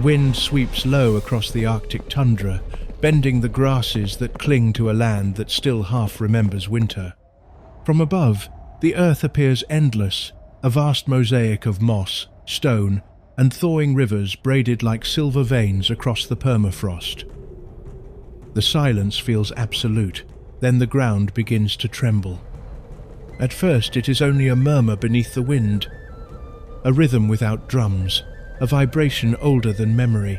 The wind sweeps low across the Arctic tundra, bending the grasses that cling to a land that still half remembers winter. From above, the earth appears endless, a vast mosaic of moss, stone, and thawing rivers braided like silver veins across the permafrost. The silence feels absolute, then the ground begins to tremble. At first it is only a murmur beneath the wind, a rhythm without drums, a vibration older than memory.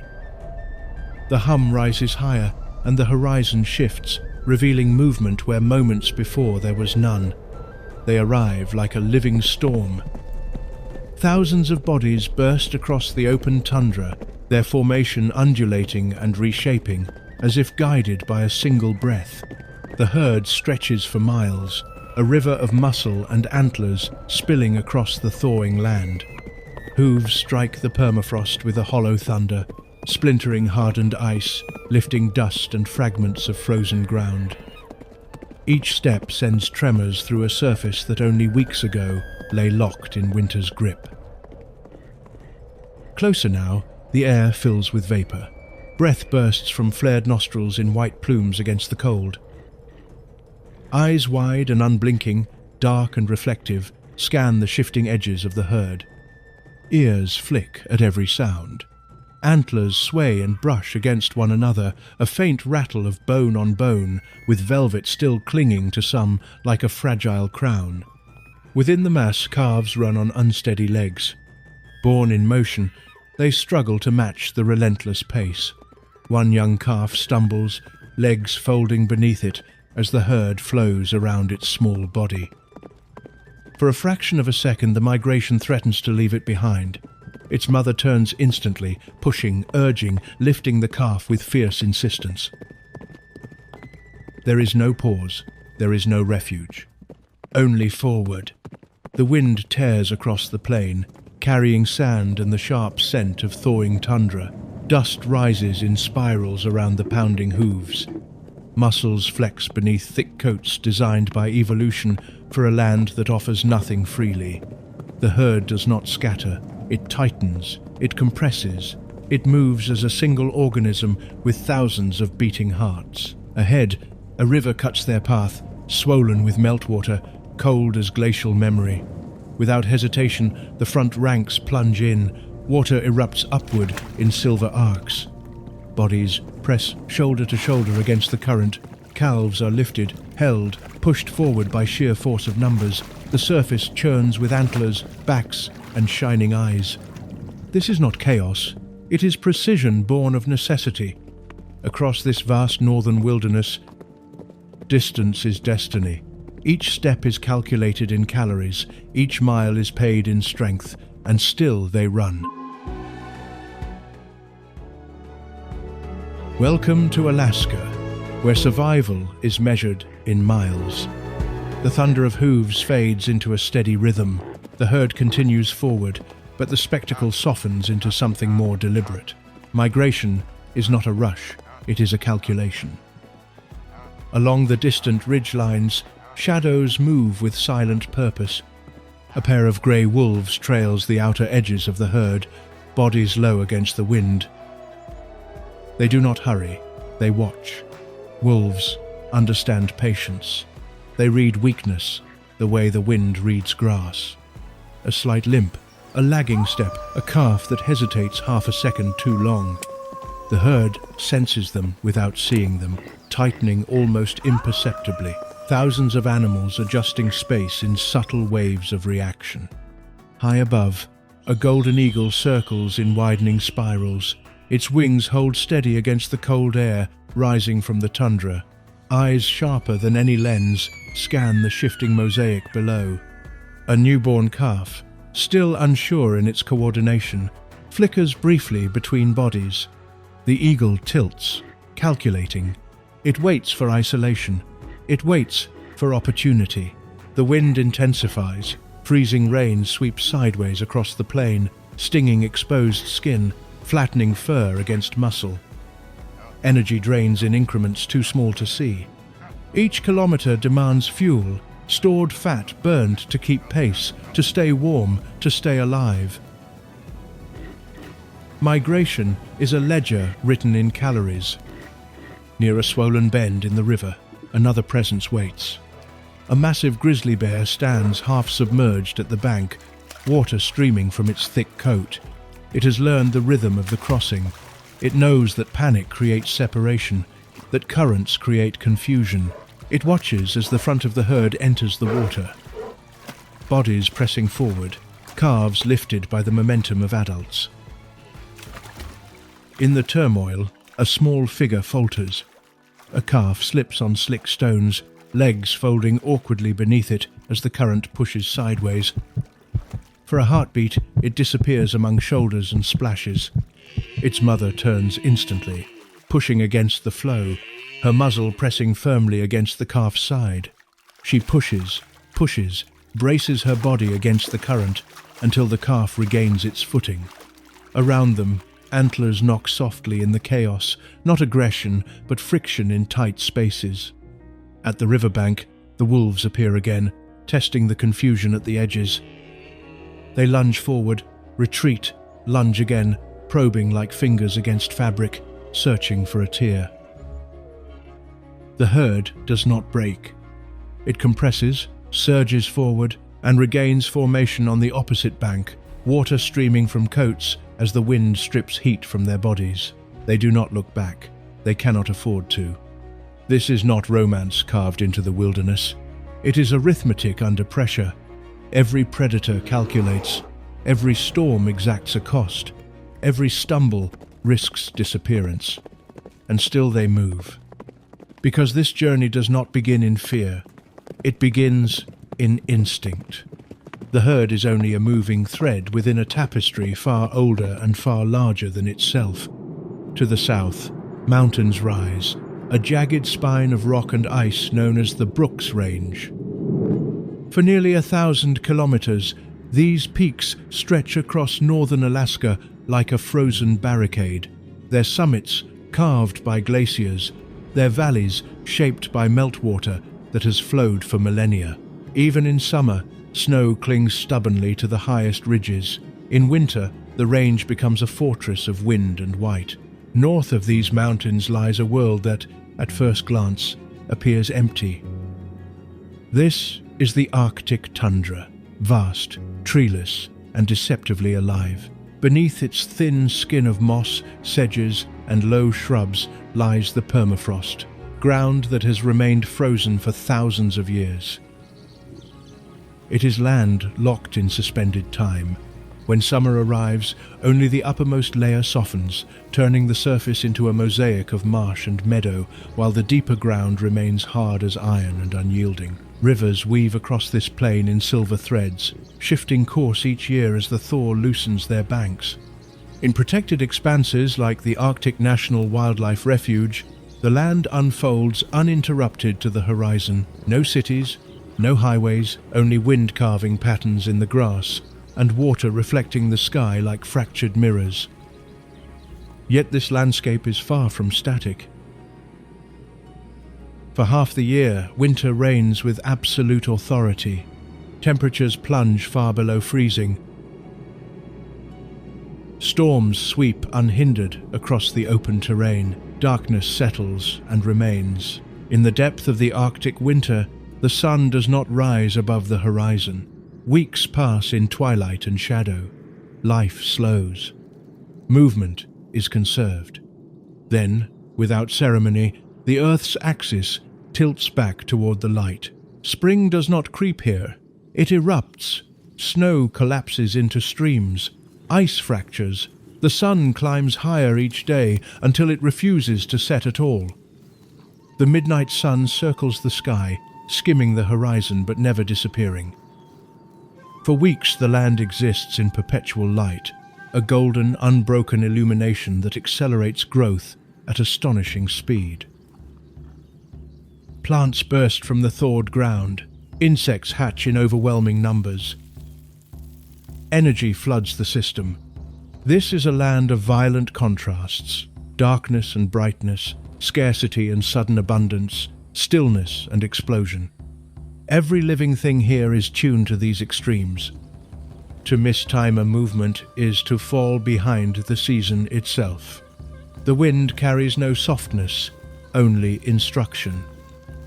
The hum rises higher, and the horizon shifts, revealing movement where moments before there was none. They arrive like a living storm. Thousands of bodies burst across the open tundra, their formation undulating and reshaping, as if guided by a single breath. The herd stretches for miles, a river of muscle and antlers spilling across the thawing land. Hooves strike the permafrost with a hollow thunder, splintering hardened ice, lifting dust and fragments of frozen ground. Each step sends tremors through a surface that only weeks ago lay locked in winter's grip. Closer now, the air fills with vapor. Breath bursts from flared nostrils in white plumes against the cold. Eyes wide and unblinking, dark and reflective, scan the shifting edges of the herd. Ears flick at every sound. Antlers sway and brush against one another, a faint rattle of bone on bone, with velvet still clinging to some like a fragile crown. Within the mass, calves run on unsteady legs. Born in motion, they struggle to match the relentless pace. One young calf stumbles, legs folding beneath it, as the herd flows around its small body. For a fraction of a second, the migration threatens to leave it behind. Its mother turns instantly, pushing, urging, lifting the calf with fierce insistence. There is no pause, there is no refuge. Only forward. The wind tears across the plain, carrying sand and the sharp scent of thawing tundra. Dust rises in spirals around the pounding hooves. Muscles flex beneath thick coats designed by evolution for a land that offers nothing freely. The herd does not scatter, it tightens, it compresses, it moves as a single organism with thousands of beating hearts. Ahead, a river cuts their path, swollen with meltwater, cold as glacial memory. Without hesitation, the front ranks plunge in, water erupts upward in silver arcs. Bodies press shoulder to shoulder against the current. Calves are lifted, held, pushed forward by sheer force of numbers. The surface churns with antlers, backs, and shining eyes. This is not chaos. It is precision born of necessity. Across this vast northern wilderness, distance is destiny. Each step is calculated in calories, each mile is paid in strength, and still they run. Welcome to Alaska, where survival is measured in miles. The thunder of hooves fades into a steady rhythm. The herd continues forward, but the spectacle softens into something more deliberate. Migration is not a rush, it is a calculation. Along the distant ridgelines, shadows move with silent purpose. A pair of grey wolves trails the outer edges of the herd, bodies low against the wind. They do not hurry, they watch. Wolves understand patience. They read weakness, the way the wind reads grass. A slight limp, a lagging step, a calf that hesitates half a second too long. The herd senses them without seeing them, tightening almost imperceptibly. Thousands of animals adjusting space in subtle waves of reaction. High above, a golden eagle circles in widening spirals. Its wings hold steady against the cold air rising from the tundra. Eyes sharper than any lens scan the shifting mosaic below. A newborn calf, still unsure in its coordination, flickers briefly between bodies. The eagle tilts, calculating. It waits for isolation. It waits for opportunity. The wind intensifies. Freezing rain sweeps sideways across the plain, stinging exposed skin, flattening fur against muscle. Energy drains in increments too small to see. Each kilometer demands fuel, stored fat burned to keep pace, to stay warm, to stay alive. Migration is a ledger written in calories. Near a swollen bend in the river, another presence waits. A massive grizzly bear stands half submerged at the bank, water streaming from its thick coat. It has learned the rhythm of the crossing. It knows that panic creates separation, that currents create confusion. It watches as the front of the herd enters the water. Bodies pressing forward, calves lifted by the momentum of adults. In the turmoil, a small figure falters. A calf slips on slick stones, legs folding awkwardly beneath it as the current pushes sideways. For a heartbeat, it disappears among shoulders and splashes. Its mother turns instantly, pushing against the flow, her muzzle pressing firmly against the calf's side. She pushes, braces her body against the current until the calf regains its footing. Around them, antlers knock softly in the chaos, not aggression, but friction in tight spaces. At the riverbank, the wolves appear again, testing the confusion at the edges. They lunge forward, retreat, lunge again, probing like fingers against fabric, searching for a tear. The herd does not break. It compresses, surges forward, and regains formation on the opposite bank, water streaming from coats as the wind strips heat from their bodies. They do not look back. They cannot afford to. This is not romance carved into the wilderness. It is arithmetic under pressure. Every predator calculates. Every storm exacts a cost. Every stumble risks disappearance. And still they move. Because this journey does not begin in fear. It begins in instinct. The herd is only a moving thread within a tapestry far older and far larger than itself. To the south, mountains rise, a jagged spine of rock and ice known as the Brooks Range. For nearly 1,000 kilometers, these peaks stretch across northern Alaska like a frozen barricade, their summits carved by glaciers, their valleys shaped by meltwater that has flowed for millennia. Even in summer, snow clings stubbornly to the highest ridges. In winter, the range becomes a fortress of wind and white. North of these mountains lies a world that, at first glance, appears empty. This is the Arctic tundra, vast, treeless, and deceptively alive. Beneath its thin skin of moss, sedges, and low shrubs lies the permafrost, ground that has remained frozen for thousands of years. It is land locked in suspended time. When summer arrives, only the uppermost layer softens, turning the surface into a mosaic of marsh and meadow, while the deeper ground remains hard as iron and unyielding. Rivers weave across this plain in silver threads, shifting course each year as the thaw loosens their banks. In protected expanses like the Arctic National Wildlife Refuge, the land unfolds uninterrupted to the horizon. No cities, no highways, only wind-carving patterns in the grass, and water reflecting the sky like fractured mirrors. Yet this landscape is far from static. For half the year, winter reigns with absolute authority. Temperatures plunge far below freezing. Storms sweep unhindered across the open terrain. Darkness settles and remains. In the depth of the Arctic winter, the sun does not rise above the horizon. Weeks pass in twilight and shadow. Life slows. Movement is conserved. Then, without ceremony, the Earth's axis tilts back toward the light. Spring does not creep here. It erupts. Snow collapses into streams. Ice fractures. The sun climbs higher each day until it refuses to set at all. The midnight sun circles the sky, skimming the horizon but never disappearing. For weeks the land exists in perpetual light, a golden, unbroken illumination that accelerates growth at astonishing speed. Plants burst from the thawed ground, insects hatch in overwhelming numbers. Energy floods the system. This is a land of violent contrasts, darkness and brightness, scarcity and sudden abundance, stillness and explosion. Every living thing here is tuned to these extremes. To mistime a movement is to fall behind the season itself. The wind carries no softness, only instruction.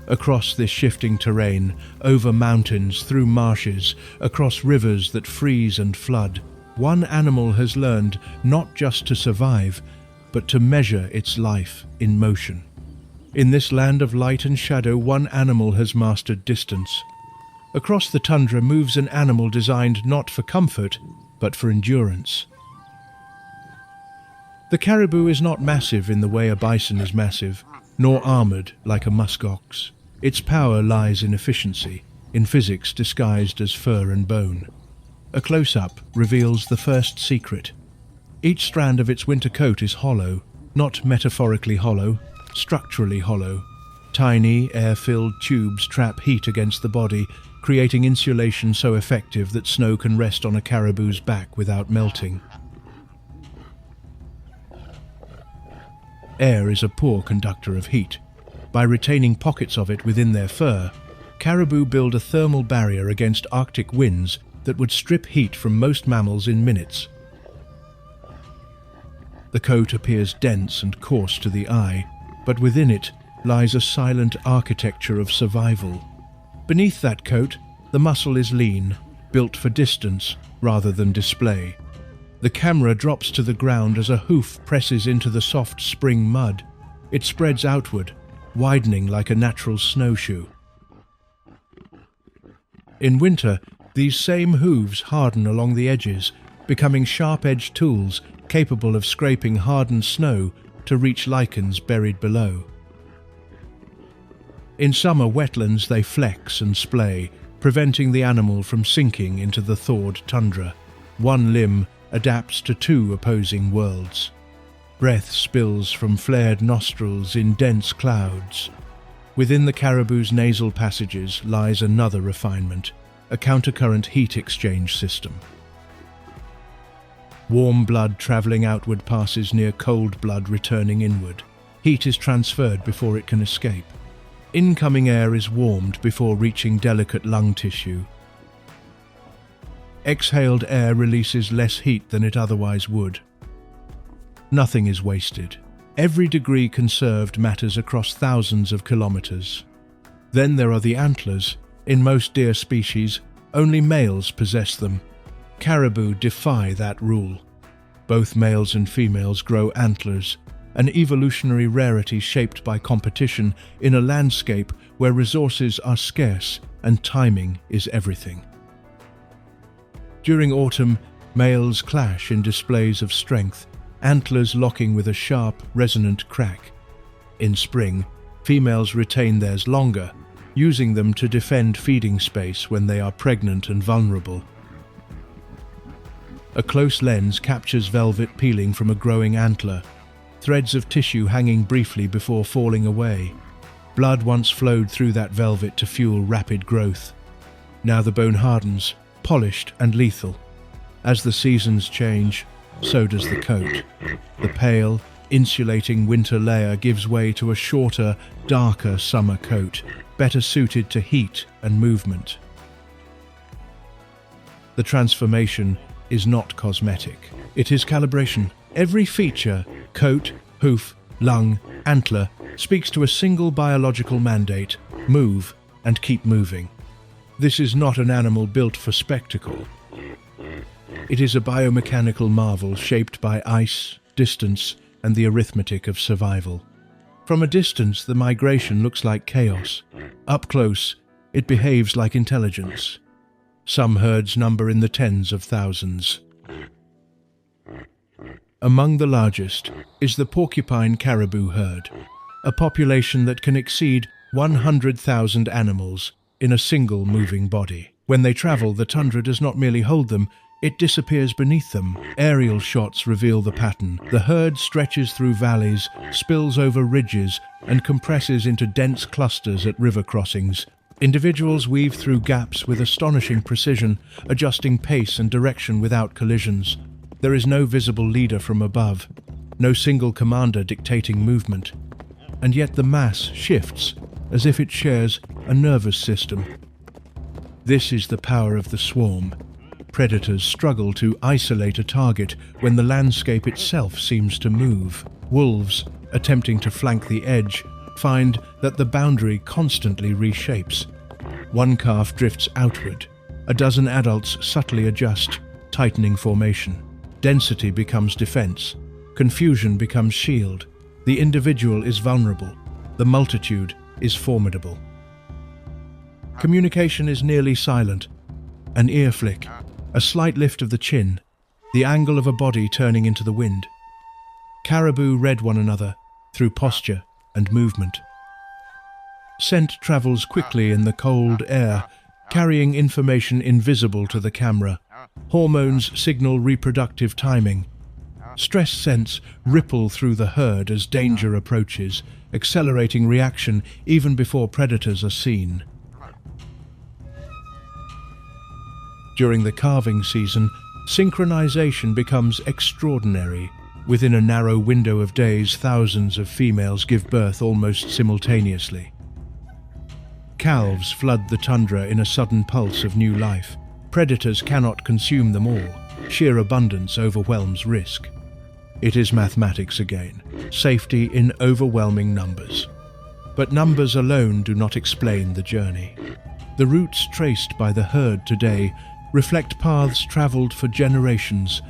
Across this shifting terrain, over mountains, through marshes, across rivers that freeze and flood, one animal has learned not just to survive, but to measure its life in motion. In this land of light and shadow, one animal has mastered distance. Across the tundra moves an animal designed not for comfort, but for endurance. The caribou is not massive in the way a bison is massive, nor armored like a muskox. Its power lies in efficiency, in physics disguised as fur and bone. A close-up reveals the first secret. Each strand of its winter coat is hollow, not metaphorically hollow, structurally hollow. Tiny, air-filled tubes trap heat against the body, creating insulation so effective that snow can rest on a caribou's back without melting. Air is a poor conductor of heat. By retaining pockets of it within their fur, caribou build a thermal barrier against Arctic winds that would strip heat from most mammals in minutes. The coat appears dense and coarse to the eye, but within it lies a silent architecture of survival. Beneath that coat, the muscle is lean, built for distance rather than display. The camera drops to the ground as a hoof presses into the soft spring mud. It spreads outward, widening like a natural snowshoe. In winter, these same hooves harden along the edges, becoming sharp-edged tools capable of scraping hardened snow to reach lichens buried below. In summer wetlands they flex and splay, preventing the animal from sinking into the thawed tundra. One limb adapts to two opposing worlds. Breath spills from flared nostrils in dense clouds. Within the caribou's nasal passages lies another refinement, a countercurrent heat exchange system. Warm blood traveling outward passes near cold blood returning inward. Heat is transferred before it can escape. Incoming air is warmed before reaching delicate lung tissue. Exhaled air releases less heat than it otherwise would. Nothing is wasted. Every degree conserved matters across thousands of kilometers. Then there are the antlers. In most deer species, only males possess them. Caribou defy that rule. Both males and females grow antlers, an evolutionary rarity shaped by competition in a landscape where resources are scarce and timing is everything. During autumn, males clash in displays of strength, antlers locking with a sharp, resonant crack. In spring, females retain theirs longer, using them to defend feeding space when they are pregnant and vulnerable. A close lens captures velvet peeling from a growing antler, threads of tissue hanging briefly before falling away. Blood once flowed through that velvet to fuel rapid growth. Now the bone hardens, polished and lethal. As the seasons change, so does the coat. The pale, insulating winter layer gives way to a shorter, darker summer coat, better suited to heat and movement. The transformation is not cosmetic. It is calibration. Every feature, coat, hoof, lung, antler, speaks to a single biological mandate: move and keep moving. This is not an animal built for spectacle. It is a biomechanical marvel shaped by ice, distance, and the arithmetic of survival. From a distance, the migration looks like chaos. Up close, it behaves like intelligence. Some herds number in the tens of thousands. Among the largest is the porcupine caribou herd, a population that can exceed 100,000 animals in a single moving body. When they travel, the tundra does not merely hold them, it disappears beneath them. Aerial shots reveal the pattern. The herd stretches through valleys, spills over ridges, and compresses into dense clusters at river crossings. Individuals weave through gaps with astonishing precision, adjusting pace and direction without collisions. There is no visible leader from above, no single commander dictating movement. And yet the mass shifts, as if it shares a nervous system. This is the power of the swarm. Predators struggle to isolate a target when the landscape itself seems to move. Wolves, attempting to flank the edge, find that the boundary constantly reshapes. One calf drifts outward. A dozen adults subtly adjust, tightening formation. Density becomes defense. Confusion becomes shield. The individual is vulnerable. The multitude is formidable. Communication is nearly silent. An ear flick, a slight lift of the chin, the angle of a body turning into the wind. Caribou read one another through posture and movement. Scent travels quickly in the cold air, carrying information invisible to the camera. Hormones signal reproductive timing. Stress scents ripple through the herd as danger approaches, accelerating reaction even before predators are seen. During the calving season, synchronization becomes extraordinary. Within a narrow window of days, thousands of females give birth almost simultaneously. Calves flood the tundra in a sudden pulse of new life. Predators cannot consume them all. Sheer abundance overwhelms risk. It is mathematics again. Safety in overwhelming numbers. But numbers alone do not explain the journey. The routes traced by the herd today reflect paths traveled for generations.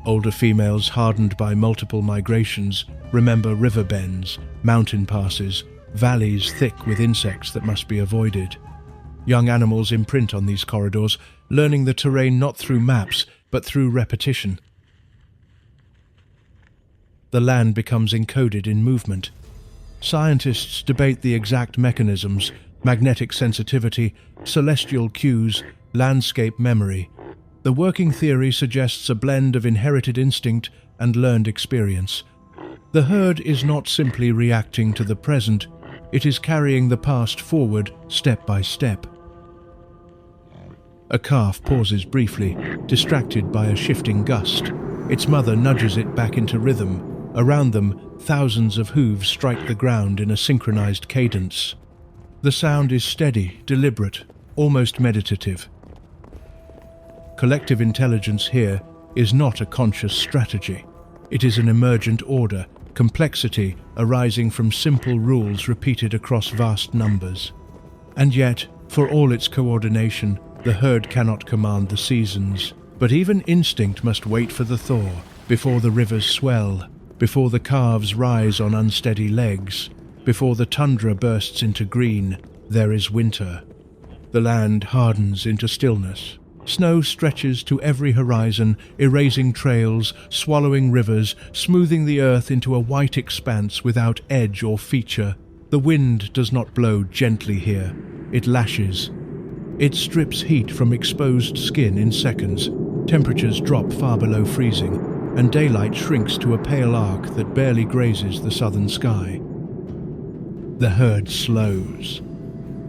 Older females hardened by multiple migrations remember river bends, mountain passes, valleys thick with insects that must be avoided. Young animals imprint on these corridors, learning the terrain not through maps, but through repetition. The land becomes encoded in movement. Scientists debate the exact mechanisms: magnetic sensitivity, celestial cues, landscape memory. The working theory suggests a blend of inherited instinct and learned experience. The herd is not simply reacting to the present, it is carrying the past forward step by step. A calf pauses briefly, distracted by a shifting gust. Its mother nudges it back into rhythm. Around them, thousands of hooves strike the ground in a synchronized cadence. The sound is steady, deliberate, almost meditative. Collective intelligence here is not a conscious strategy. It is an emergent order, complexity arising from simple rules repeated across vast numbers. And yet, for all its coordination, the herd cannot command the seasons. But even instinct must wait for the thaw, before the rivers swell, before the calves rise on unsteady legs, before the tundra bursts into green. There is winter. The land hardens into stillness. Snow stretches to every horizon, erasing trails, swallowing rivers, smoothing the earth into a white expanse without edge or feature. The wind does not blow gently here. It lashes. It strips heat from exposed skin in seconds. Temperatures drop far below freezing, and daylight shrinks to a pale arc that barely grazes the southern sky. The herd slows.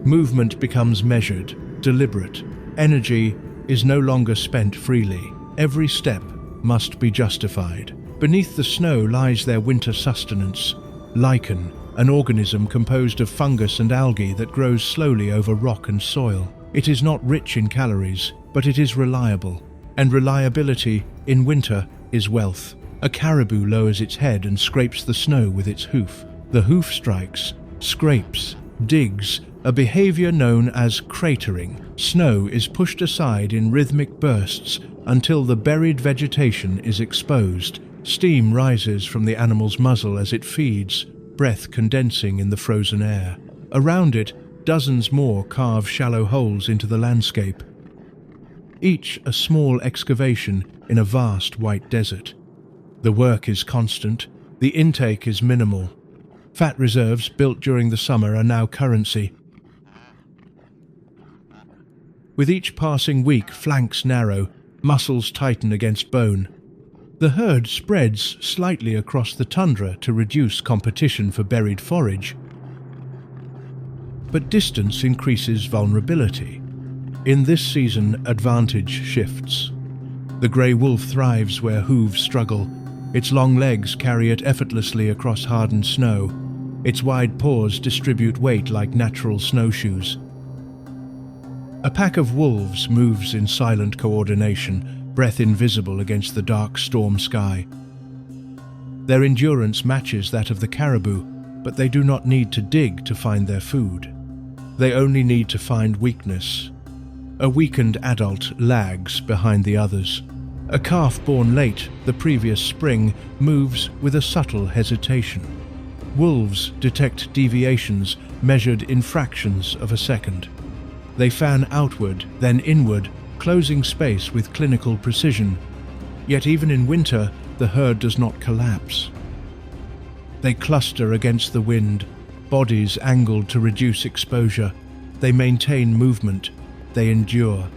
Movement becomes measured, deliberate. Energy is no longer spent freely. Every step must be justified. Beneath the snow lies their winter sustenance: lichen, an organism composed of fungus and algae that grows slowly over rock and soil. It is not rich in calories, but it is reliable. And reliability, in winter, is wealth. A caribou lowers its head and scrapes the snow with its hoof. The hoof strikes, scrapes, digs, a behavior known as cratering. Snow is pushed aside in rhythmic bursts until the buried vegetation is exposed. Steam rises from the animal's muzzle as it feeds, breath condensing in the frozen air. Around it, dozens more carve shallow holes into the landscape, each a small excavation in a vast white desert. The work is constant, the intake is minimal. Fat reserves built during the summer are now currency. With each passing week, flanks narrow, muscles tighten against bone. The herd spreads slightly across the tundra to reduce competition for buried forage. But distance increases vulnerability. In this season, advantage shifts. The grey wolf thrives where hooves struggle. Its long legs carry it effortlessly across hardened snow. Its wide paws distribute weight like natural snowshoes. A pack of wolves moves in silent coordination, breath invisible against the dark storm sky. Their endurance matches that of the caribou, but they do not need to dig to find their food. They only need to find weakness. A weakened adult lags behind the others. A calf born late the previous spring moves with a subtle hesitation. Wolves detect deviations measured in fractions of a second. They fan outward, then inward, closing space with clinical precision. Yet even in winter, the herd does not collapse. They cluster against the wind, bodies angled to reduce exposure. They maintain movement. They endure.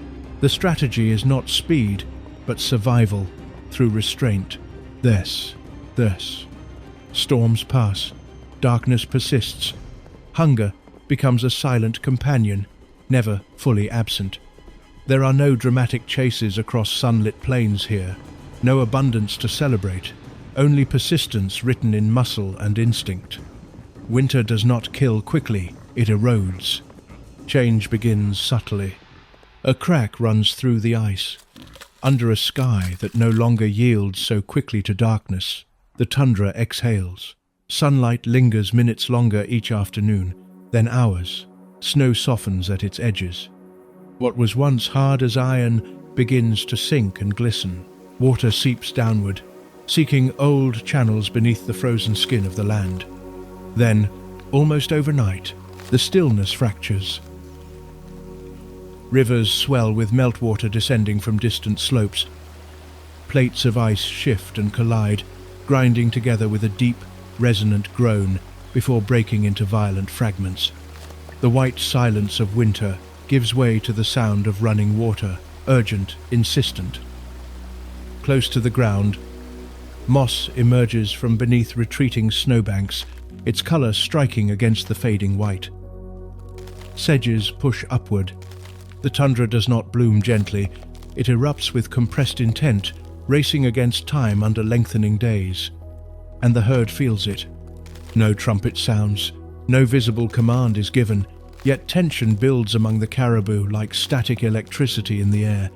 The strategy is not speed, but survival through restraint. This. Storms pass. Darkness persists. Hunger becomes a silent companion, never fully absent. There are no dramatic chases across sunlit plains here, no abundance to celebrate, only persistence written in muscle and instinct. Winter does not kill quickly, it erodes. Change begins subtly. A crack runs through the ice. Under a sky that no longer yields so quickly to darkness, the tundra exhales. Sunlight lingers minutes longer each afternoon, then hours. Snow softens at its edges. What was once hard as iron begins to sink and glisten. Water seeps downward, seeking old channels beneath the frozen skin of the land. Then, almost overnight, the stillness fractures. Rivers swell with meltwater descending from distant slopes. Plates of ice shift and collide, grinding together with a deep, resonant groan before breaking into violent fragments. The white silence of winter gives way to the sound of running water, urgent, insistent. Close to the ground, moss emerges from beneath retreating snowbanks, its color striking against the fading white. Sedges push upward. The tundra does not bloom gently. It erupts with compressed intent, racing against time under lengthening days. And the herd feels it. No trumpet sounds. No visible command is given, yet tension builds among the caribou like static electricity in the air.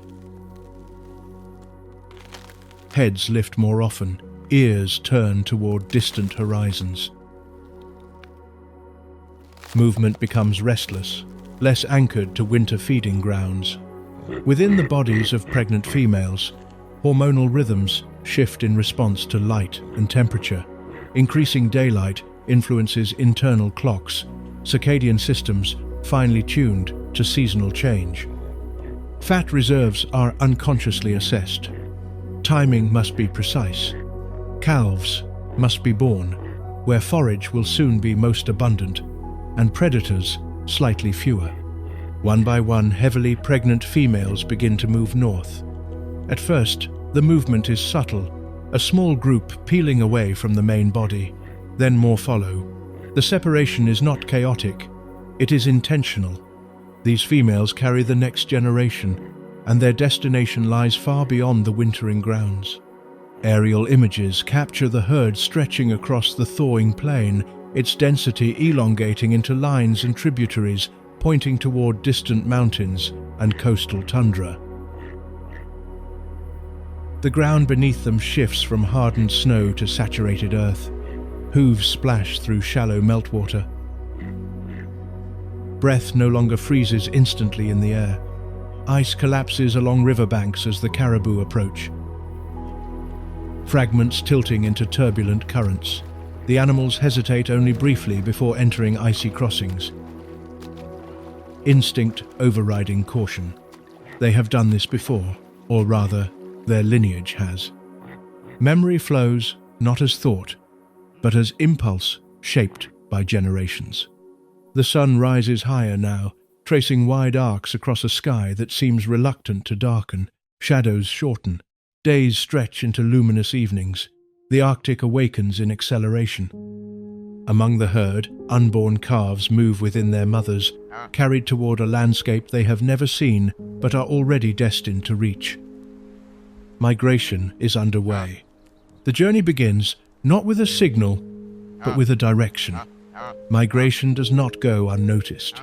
Heads lift more often, ears turn toward distant horizons. Movement becomes restless, less anchored to winter feeding grounds. Within the bodies of pregnant females, hormonal rhythms shift in response to light and temperature. Increasing daylight influences internal clocks, circadian systems finely tuned to seasonal change. Fat reserves are unconsciously assessed. Timing must be precise. Calves must be born, where forage will soon be most abundant, and predators slightly fewer. One by one, heavily pregnant females begin to move north. At first, the movement is subtle, a small group peeling away from the main body. Then more follow. The separation is not chaotic, it is intentional. These females carry the next generation, and their destination lies far beyond the wintering grounds. Aerial images capture the herd stretching across the thawing plain, its density elongating into lines and tributaries, pointing toward distant mountains and coastal tundra. The ground beneath them shifts from hardened snow to saturated earth. Hooves splash through shallow meltwater. Breath no longer freezes instantly in the air. Ice collapses along riverbanks as the caribou approach. Fragments tilting into turbulent currents. The animals hesitate only briefly before entering icy crossings. Instinct overriding caution. They have done this before, or rather, their lineage has. Memory flows not as thought, but as impulse shaped by generations. The sun rises higher now, tracing wide arcs across a sky that seems reluctant to darken. Shadows shorten. Days stretch into luminous evenings. The Arctic awakens in acceleration. Among the herd, unborn calves move within their mothers, carried toward a landscape they have never seen but are already destined to reach. Migration is underway. The journey begins not with a signal, but with a direction. Migration does not go unnoticed.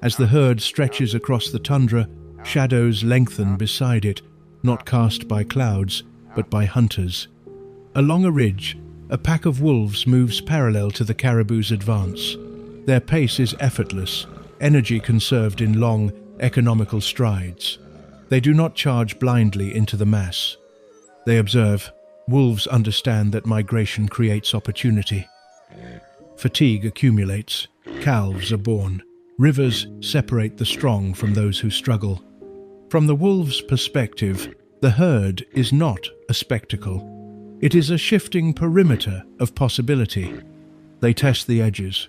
As the herd stretches across the tundra, shadows lengthen beside it, not cast by clouds, but by hunters. Along a ridge, a pack of wolves moves parallel to the caribou's advance. Their pace is effortless, energy conserved in long, economical strides. They do not charge blindly into the mass. They observe. Wolves understand that migration creates opportunity. Fatigue accumulates. Calves are born. Rivers separate the strong from those who struggle. From the wolves' perspective, the herd is not a spectacle. It is a shifting perimeter of possibility. They test the edges.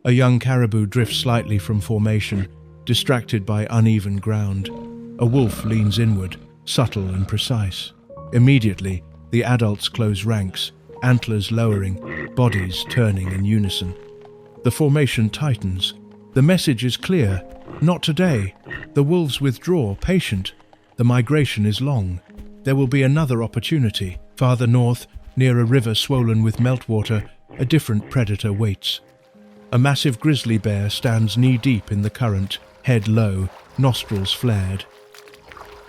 A young caribou drifts slightly from formation, distracted by uneven ground. A wolf leans inward, subtle and precise. Immediately, the adults close ranks, antlers lowering, bodies turning in unison. The formation tightens. The message is clear. Not today. The wolves withdraw, patient. The migration is long. There will be another opportunity. Farther north, near a river swollen with meltwater, a different predator waits. A massive grizzly bear stands knee-deep in the current, head low, nostrils flared.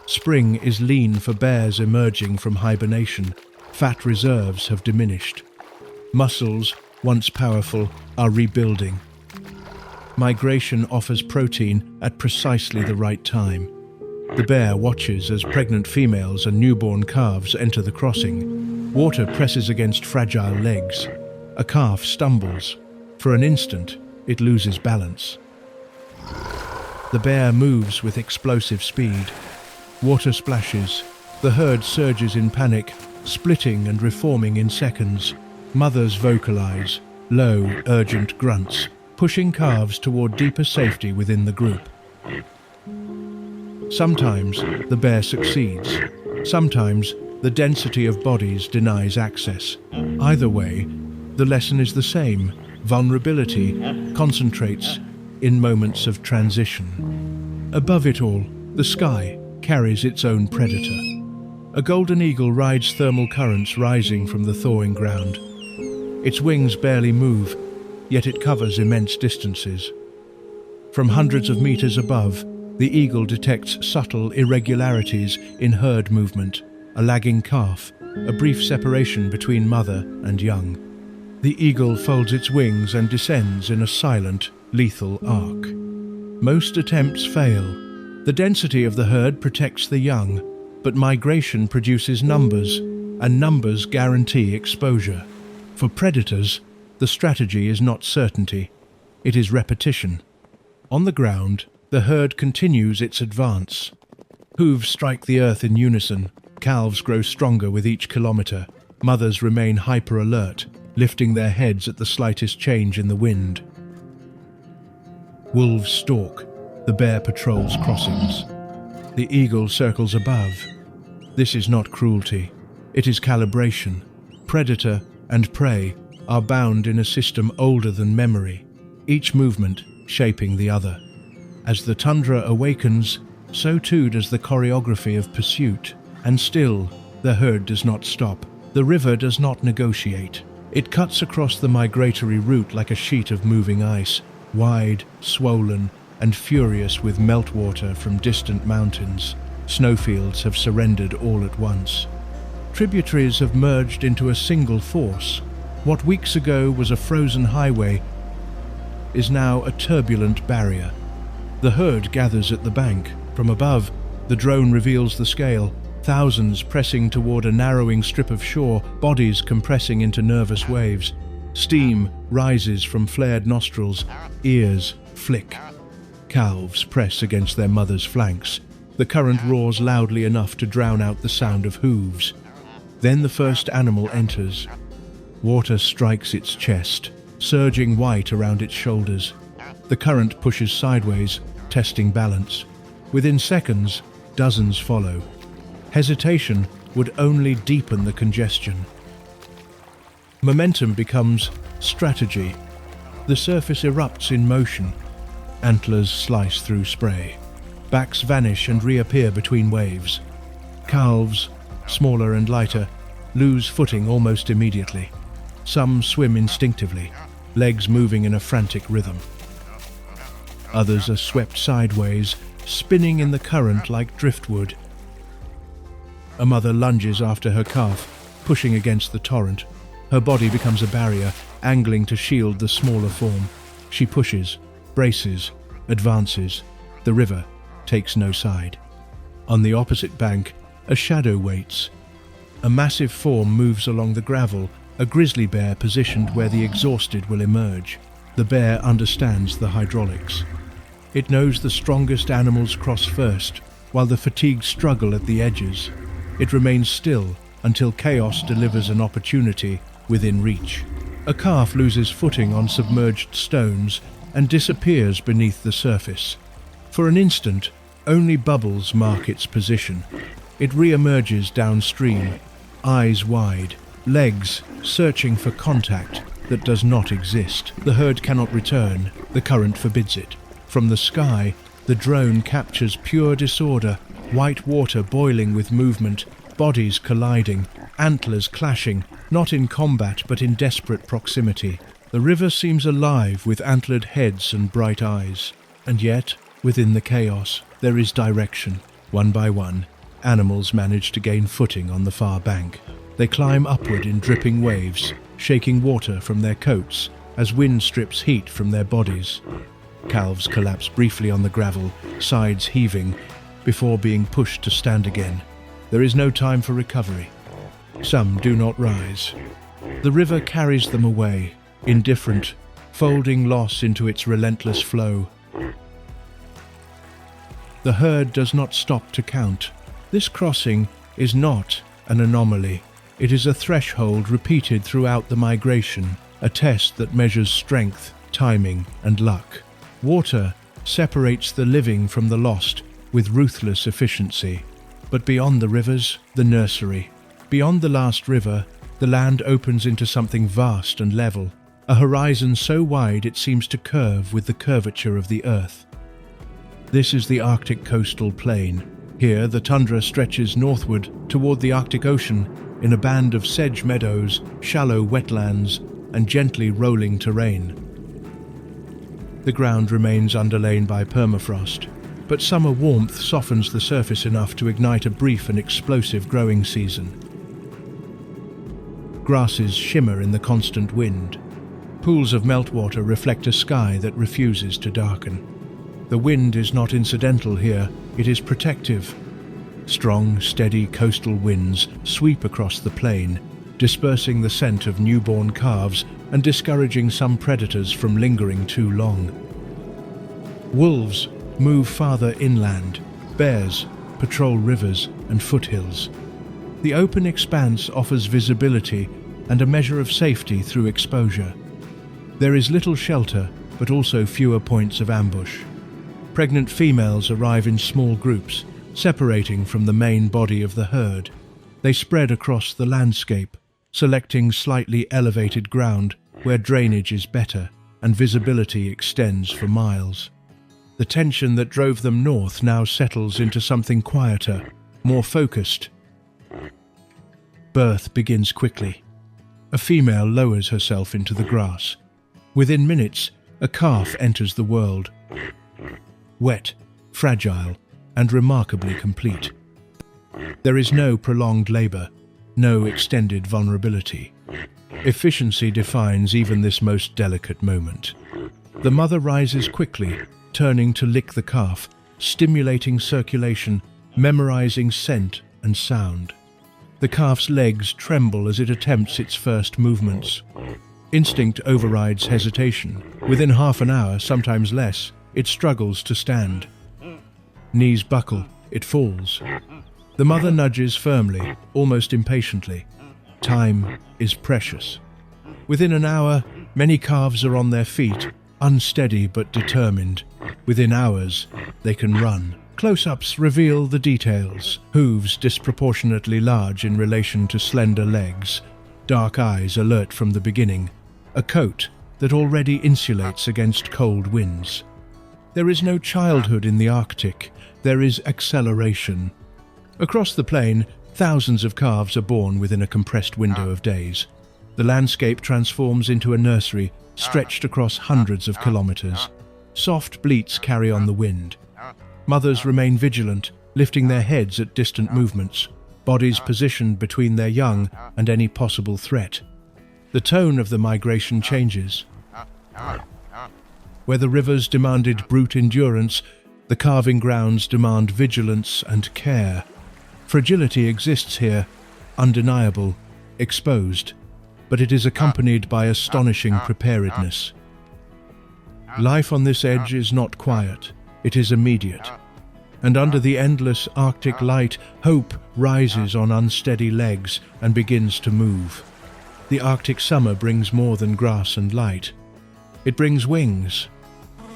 Spring is lean for bears emerging from hibernation. Fat reserves have diminished. Muscles, once powerful, are rebuilding. Migration offers protein at precisely the right time. The bear watches as pregnant females and newborn calves enter the crossing. Water presses against fragile legs. A calf stumbles. For an instant, it loses balance. The bear moves with explosive speed. Water splashes. The herd surges in panic, splitting and reforming in seconds. Mothers vocalize, low, urgent grunts, pushing calves toward deeper safety within the group. Sometimes the bear succeeds. Sometimes the density of bodies denies access. Either way, the lesson is the same. Vulnerability concentrates in moments of transition. Above it all, the sky carries its own predator. A golden eagle rides thermal currents rising from the thawing ground. Its wings barely move, yet it covers immense distances. From hundreds of meters above, the eagle detects subtle irregularities in herd movement, a lagging calf, a brief separation between mother and young. The eagle folds its wings and descends in a silent, lethal arc. Most attempts fail. The density of the herd protects the young, but migration produces numbers, and numbers guarantee exposure. For predators, the strategy is not certainty, it is repetition. On the ground, the herd continues its advance. Hooves strike the earth in unison, calves grow stronger with each kilometer, mothers remain hyper-alert, lifting their heads at the slightest change in the wind. Wolves stalk, the bear patrols crossings. The eagle circles above. This is not cruelty, it is calibration. Predator and prey are bound in a system older than memory, each movement shaping the other. As the tundra awakens, so too does the choreography of pursuit. And still, the herd does not stop. The river does not negotiate. It cuts across the migratory route like a sheet of moving ice, wide, swollen, and furious with meltwater from distant mountains. Snowfields have surrendered all at once. Tributaries have merged into a single force. What weeks ago was a frozen highway is now a turbulent barrier. The herd gathers at the bank. From above, the drone reveals the scale. Thousands pressing toward a narrowing strip of shore, bodies compressing into nervous waves. Steam rises from flared nostrils, ears flick. Calves press against their mother's flanks. The current roars loudly enough to drown out the sound of hooves. Then the first animal enters. Water strikes its chest, surging white around its shoulders. The current pushes sideways, testing balance. Within seconds, dozens follow. Hesitation would only deepen the congestion. Momentum becomes strategy. The surface erupts in motion. Antlers slice through spray. Backs vanish and reappear between waves. Calves, smaller and lighter, lose footing almost immediately. Some swim instinctively, legs moving in a frantic rhythm. Others are swept sideways, spinning in the current like driftwood. A mother lunges after her calf, pushing against the torrent. Her body becomes a barrier, angling to shield the smaller form. She pushes, braces, advances. The river takes no side. On the opposite bank, a shadow waits. A massive form moves along the gravel, a grizzly bear positioned where the exhausted will emerge. The bear understands the hydraulics. It knows the strongest animals cross first, while the fatigued struggle at the edges. It remains still until chaos delivers an opportunity within reach. A calf loses footing on submerged stones and disappears beneath the surface. For an instant, only bubbles mark its position. It re-emerges downstream, eyes wide, legs searching for contact that does not exist. The herd cannot return, the current forbids it. From the sky, the drone captures pure disorder, white water boiling with movement, bodies colliding, antlers clashing, not in combat but in desperate proximity. The river seems alive with antlered heads and bright eyes. And yet, within the chaos, there is direction. One by one, animals manage to gain footing on the far bank. They climb upward in dripping waves, shaking water from their coats as wind strips heat from their bodies. Calves collapse briefly on the gravel, sides heaving, before being pushed to stand again. There is no time for recovery. Some do not rise. The river carries them away, indifferent, folding loss into its relentless flow. The herd does not stop to count. This crossing is not an anomaly. It is a threshold repeated throughout the migration, a test that measures strength, timing, and luck. Water separates the living from the lost with ruthless efficiency. But beyond the rivers, the nursery. Beyond the last river, the land opens into something vast and level, a horizon so wide it seems to curve with the curvature of the earth. This is the Arctic coastal plain. Here, the tundra stretches northward toward the Arctic Ocean in a band of sedge meadows, shallow wetlands, and gently rolling terrain. The ground remains underlain by permafrost, but summer warmth softens the surface enough to ignite a brief and explosive growing season. Grasses shimmer in the constant wind. Pools of meltwater reflect a sky that refuses to darken. The wind is not incidental here, it is protective. Strong, steady coastal winds sweep across the plain, dispersing the scent of newborn calves and discouraging some predators from lingering too long. Wolves move farther inland. Bears patrol rivers and foothills. The open expanse offers visibility and a measure of safety through exposure. There is little shelter, but also fewer points of ambush. Pregnant females arrive in small groups, separating from the main body of the herd. They spread across the landscape, selecting slightly elevated ground where drainage is better and visibility extends for miles. The tension that drove them north now settles into something quieter, more focused. Birth begins quickly. A female lowers herself into the grass. Within minutes, a calf enters the world. Wet, fragile, and remarkably complete. There is no prolonged labor, no extended vulnerability. Efficiency defines even this most delicate moment. The mother rises quickly, turning to lick the calf, stimulating circulation, memorizing scent and sound. The calf's legs tremble as it attempts its first movements. Instinct overrides hesitation. Within half an hour, sometimes less, it struggles to stand. Knees buckle, it falls. The mother nudges firmly, almost impatiently. Time is precious. Within an hour, many calves are on their feet, unsteady but determined. Within hours, they can run. Close-ups reveal the details. Hooves disproportionately large in relation to slender legs. Dark eyes alert from the beginning. A coat that already insulates against cold winds. There is no childhood in the Arctic. There is acceleration. Across the plain, thousands of calves are born within a compressed window of days. The landscape transforms into a nursery stretched across hundreds of kilometers. Soft bleats carry on the wind. Mothers remain vigilant, lifting their heads at distant movements, bodies positioned between their young and any possible threat. The tone of the migration changes. Where the rivers demanded brute endurance, the calving grounds demand vigilance and care. Fragility exists here, undeniable, exposed, but it is accompanied by astonishing preparedness. Life on this edge is not quiet, it is immediate. And under the endless Arctic light, hope rises on unsteady legs and begins to move. The Arctic summer brings more than grass and light. It brings wings.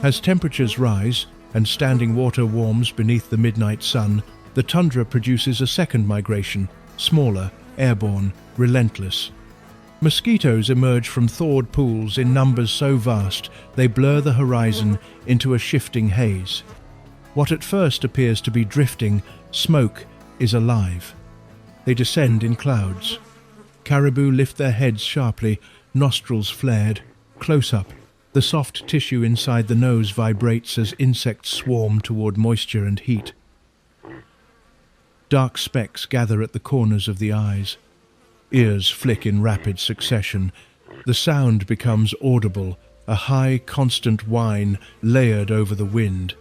As temperatures rise and standing water warms beneath the midnight sun, the tundra produces a second migration, smaller, airborne, relentless. Mosquitoes emerge from thawed pools in numbers so vast they blur the horizon into a shifting haze. What at first appears to be drifting smoke is alive. They descend in clouds. Caribou lift their heads sharply, nostrils flared. Close up, the soft tissue inside the nose vibrates as insects swarm toward moisture and heat. Dark specks gather at the corners of the eyes. Ears flick in rapid succession. The sound becomes audible, a high, constant whine layered over the wind.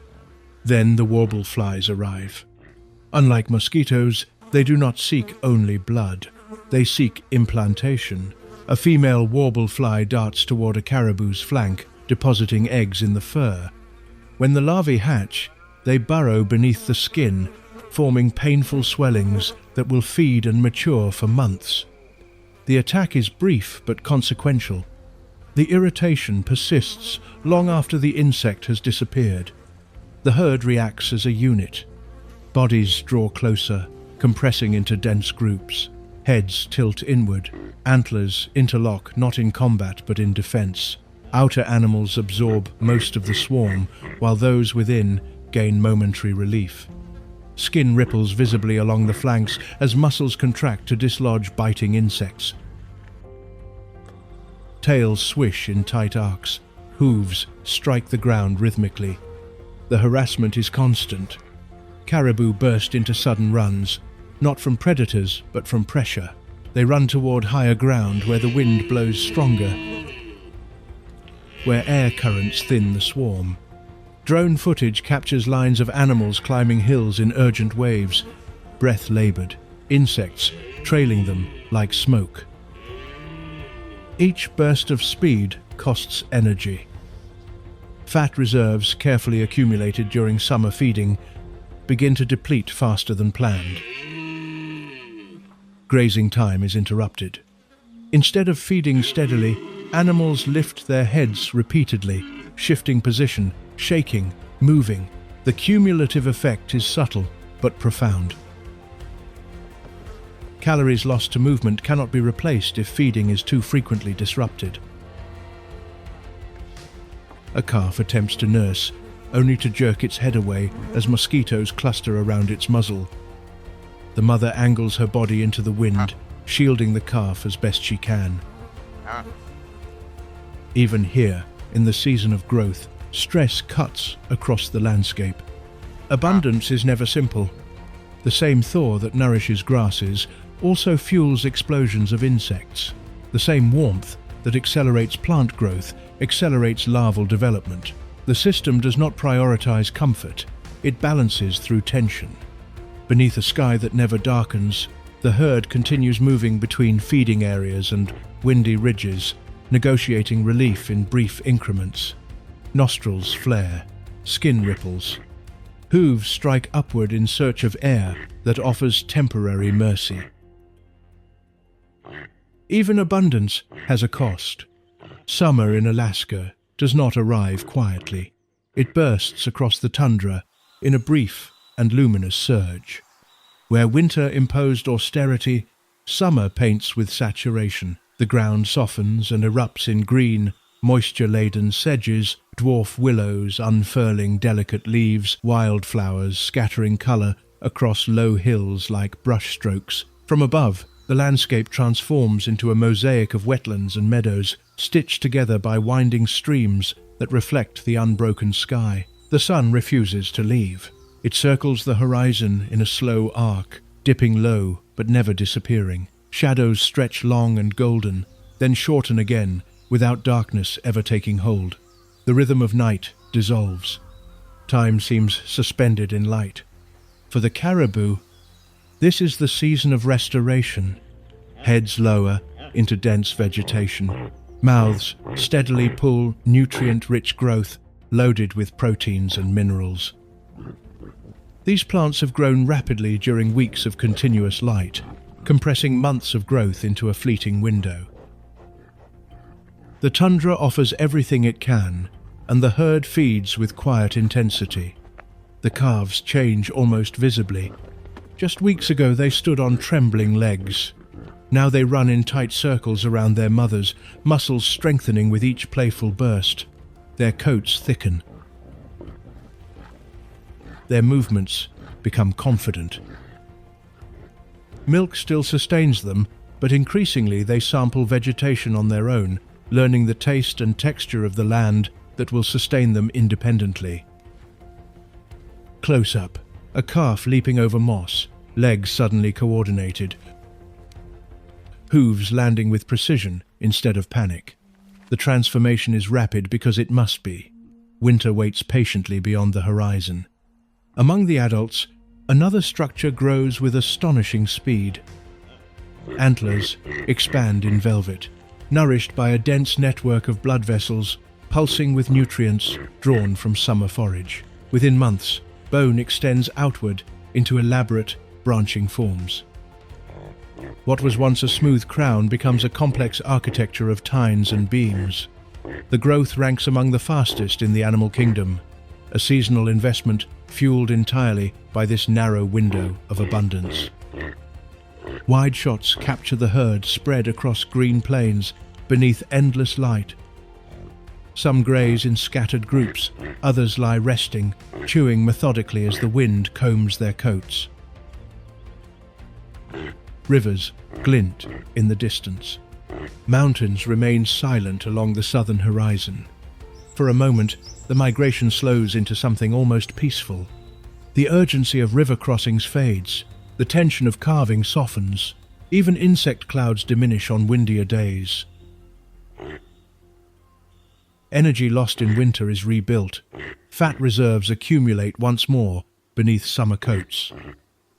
Then the warble flies arrive. Unlike mosquitoes, they do not seek only blood. They seek implantation. A female warble fly darts toward a caribou's flank, depositing eggs in the fur. When the larvae hatch, they burrow beneath the skin, forming painful swellings that will feed and mature for months. The attack is brief but consequential. The irritation persists long after the insect has disappeared. The herd reacts as a unit. Bodies draw closer, compressing into dense groups. Heads tilt inward. Antlers interlock not in combat but in defense. Outer animals absorb most of the swarm, while those within gain momentary relief. Skin ripples visibly along the flanks as muscles contract to dislodge biting insects. Tails swish in tight arcs. Hooves strike the ground rhythmically. The harassment is constant. Caribou burst into sudden runs, not from predators but from pressure. They run toward higher ground where the wind blows stronger, where air currents thin the swarm. Drone footage captures lines of animals climbing hills in urgent waves, breath labored, insects trailing them like smoke. Each burst of speed costs energy. Fat reserves, carefully accumulated during summer feeding, begin to deplete faster than planned. Grazing time is interrupted. Instead of feeding steadily, animals lift their heads repeatedly, shifting position, shaking, moving. The cumulative effect is subtle but profound. Calories lost to movement cannot be replaced if feeding is too frequently disrupted. A calf attempts to nurse, only to jerk its head away as mosquitoes cluster around its muzzle. The mother angles her body into the wind, shielding the calf as best she can. Even here, in the season of growth, stress cuts across the landscape. Abundance is never simple. The same thaw that nourishes grasses also fuels explosions of insects. The same warmth that accelerates plant growth accelerates larval development. The system does not prioritize comfort, it balances through tension. Beneath a sky that never darkens, the herd continues moving between feeding areas and windy ridges, negotiating relief in brief increments. Nostrils flare, skin ripples. Hooves strike upward in search of air that offers temporary mercy. Even abundance has a cost. Summer in Alaska does not arrive quietly. It bursts across the tundra in a brief and luminous surge. Where winter imposed austerity, summer paints with saturation. The ground softens and erupts in green, moisture-laden sedges, dwarf willows unfurling delicate leaves, wildflowers scattering colour across low hills like brushstrokes. From above, the landscape transforms into a mosaic of wetlands and meadows, stitched together by winding streams that reflect the unbroken sky. The sun refuses to leave. It circles the horizon in a slow arc, dipping low but never disappearing. Shadows stretch long and golden, then shorten again, without darkness ever taking hold. The rhythm of night dissolves. Time seems suspended in light. For the caribou, this is the season of restoration. Heads lower into dense vegetation. Mouths steadily pull nutrient-rich growth loaded with proteins and minerals. These plants have grown rapidly during weeks of continuous light, compressing months of growth into a fleeting window. The tundra offers everything it can, and the herd feeds with quiet intensity. The calves change almost visibly. Just weeks ago they stood on trembling legs. Now they run in tight circles around their mothers, muscles strengthening with each playful burst. Their coats thicken. Their movements become confident. Milk still sustains them, but increasingly they sample vegetation on their own, learning the taste and texture of the land that will sustain them independently. Close up, a calf leaping over moss, legs suddenly coordinated, hooves landing with precision instead of panic. The transformation is rapid because it must be. Winter waits patiently beyond the horizon. Among the adults, another structure grows with astonishing speed. Antlers expand in velvet, nourished by a dense network of blood vessels pulsing with nutrients drawn from summer forage. Within months, bone extends outward into elaborate, branching forms. What was once a smooth crown becomes a complex architecture of tines and beams. The growth ranks among the fastest in the animal kingdom, a seasonal investment fueled entirely by this narrow window of abundance. Wide shots capture the herd spread across green plains beneath endless light. Some graze in scattered groups, others lie resting, chewing methodically as the wind combs their coats. Rivers glint in the distance. Mountains remain silent along the southern horizon. For a moment, the migration slows into something almost peaceful. The urgency of river crossings fades. The tension of calving softens. Even insect clouds diminish on windier days. Energy lost in winter is rebuilt. Fat reserves accumulate once more beneath summer coats.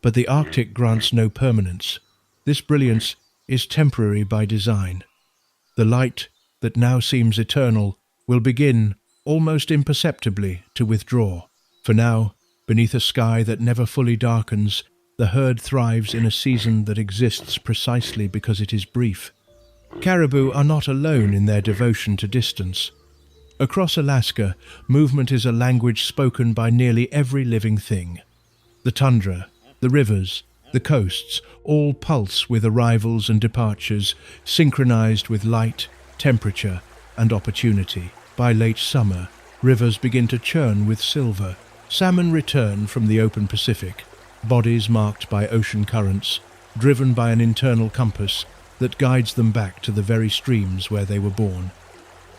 But the Arctic grants no permanence. This brilliance is temporary by design. The light that now seems eternal will begin, almost imperceptibly, to withdraw. For now, beneath a sky that never fully darkens, the herd thrives in a season that exists precisely because it is brief. Caribou are not alone in their devotion to distance. Across Alaska, movement is a language spoken by nearly every living thing. The tundra, the rivers, the coasts all pulse with arrivals and departures, synchronized with light, temperature, and opportunity. By late summer, rivers begin to churn with silver. Salmon return from the open Pacific, bodies marked by ocean currents, driven by an internal compass that guides them back to the very streams where they were born.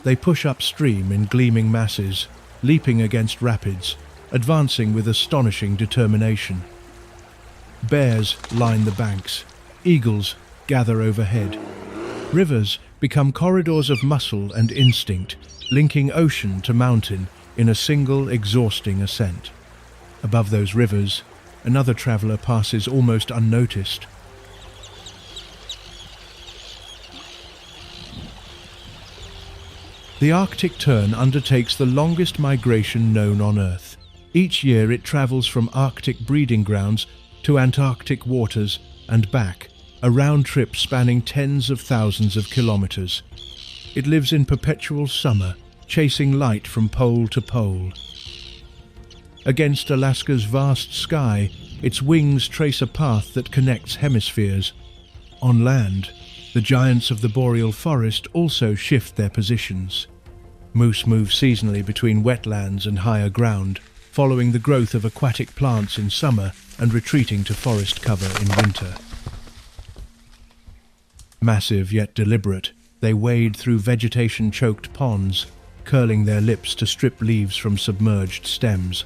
They push upstream in gleaming masses, leaping against rapids, advancing with astonishing determination. Bears line the banks. Eagles gather overhead. Rivers become corridors of muscle and instinct, linking ocean to mountain in a single exhausting ascent. Above those rivers, another traveler passes almost unnoticed. The Arctic tern undertakes the longest migration known on Earth. Each year it travels from Arctic breeding grounds to Antarctic waters and back, a round trip spanning tens of thousands of kilometers. It lives in perpetual summer, chasing light from pole to pole. Against Alaska's vast sky, its wings trace a path that connects hemispheres. On land, the giants of the boreal forest also shift their positions. Moose move seasonally between wetlands and higher ground, following the growth of aquatic plants in summer and retreating to forest cover in winter. Massive yet deliberate, they wade through vegetation-choked ponds, curling their lips to strip leaves from submerged stems.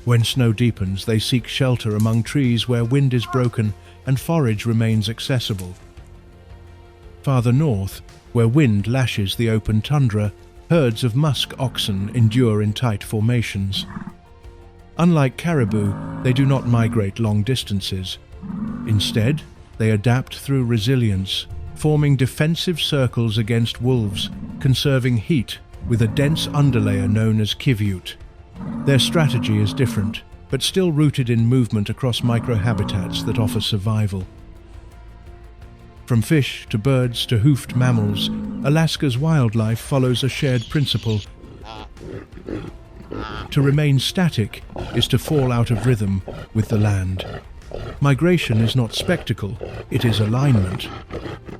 When snow deepens, they seek shelter among trees where wind is broken and forage remains accessible. Farther north, where wind lashes the open tundra, herds of musk oxen endure in tight formations. Unlike caribou, they do not migrate long distances. Instead, they adapt through resilience, forming defensive circles against wolves, conserving heat with a dense underlayer known as kivute. Their strategy is different, but still rooted in movement across microhabitats that offer survival. From fish to birds to hoofed mammals, Alaska's wildlife follows a shared principle. To remain static is to fall out of rhythm with the land. Migration is not spectacle, it is alignment.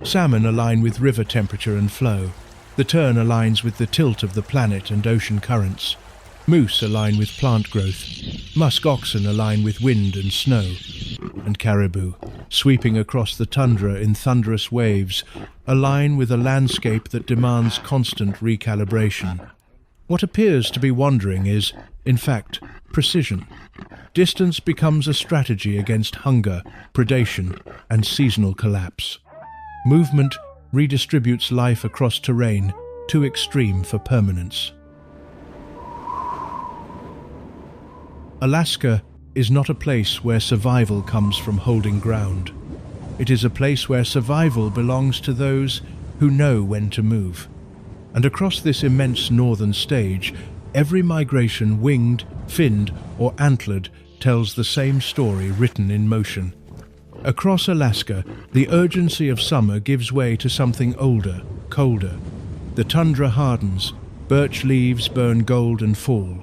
Salmon align with river temperature and flow. The tern aligns with the tilt of the planet and ocean currents. Moose align with plant growth. Musk oxen align with wind and snow. And caribou, sweeping across the tundra in thunderous waves, align with a landscape that demands constant recalibration. What appears to be wandering is, in fact, precision. Distance becomes a strategy against hunger, predation, and seasonal collapse. Movement redistributes life across terrain, too extreme for permanence. Alaska is not a place where survival comes from holding ground. It is a place where survival belongs to those who know when to move. And across this immense northern stage, every migration, winged, finned, or antlered, tells the same story written in motion. Across Alaska, the urgency of summer gives way to something older, colder. The tundra hardens, birch leaves burn gold and fall.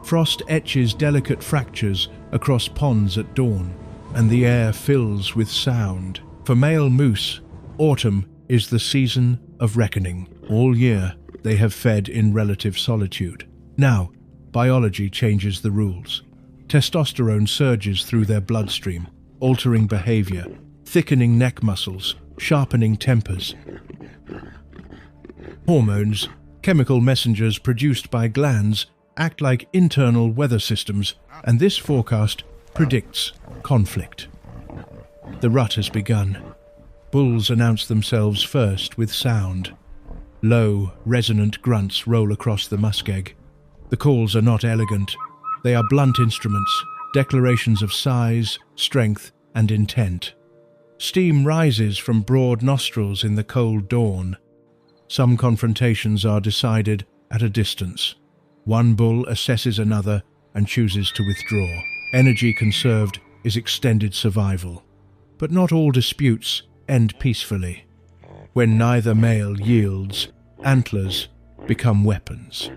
Frost etches delicate fractures across ponds at dawn, and the air fills with sound. For male moose, autumn is the season of reckoning. All year, they have fed in relative solitude. Now, biology changes the rules. Testosterone surges through their bloodstream, altering behavior, thickening neck muscles, sharpening tempers. Hormones, chemical messengers produced by glands, act like internal weather systems, and this forecast predicts conflict. The rut has begun. Bulls announce themselves first with sound. Low, resonant grunts roll across the muskeg. The calls are not elegant. They are blunt instruments, declarations of size, strength, and intent. Steam rises from broad nostrils in the cold dawn. Some confrontations are decided at a distance. One bull assesses another and chooses to withdraw. Energy conserved is extended survival. But not all disputes end peacefully. When neither male yields, antlers become weapons.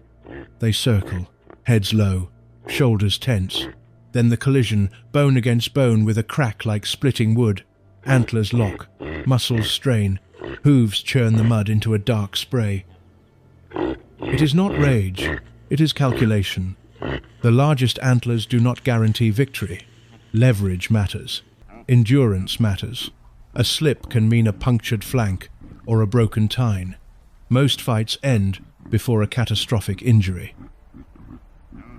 They circle, heads low, shoulders tense. Then the collision, bone against bone with a crack like splitting wood. Antlers lock, muscles strain, hooves churn the mud into a dark spray. It is not rage, it is calculation. The largest antlers do not guarantee victory. Leverage matters. Endurance matters. A slip can mean a punctured flank or a broken tine. Most fights end before a catastrophic injury.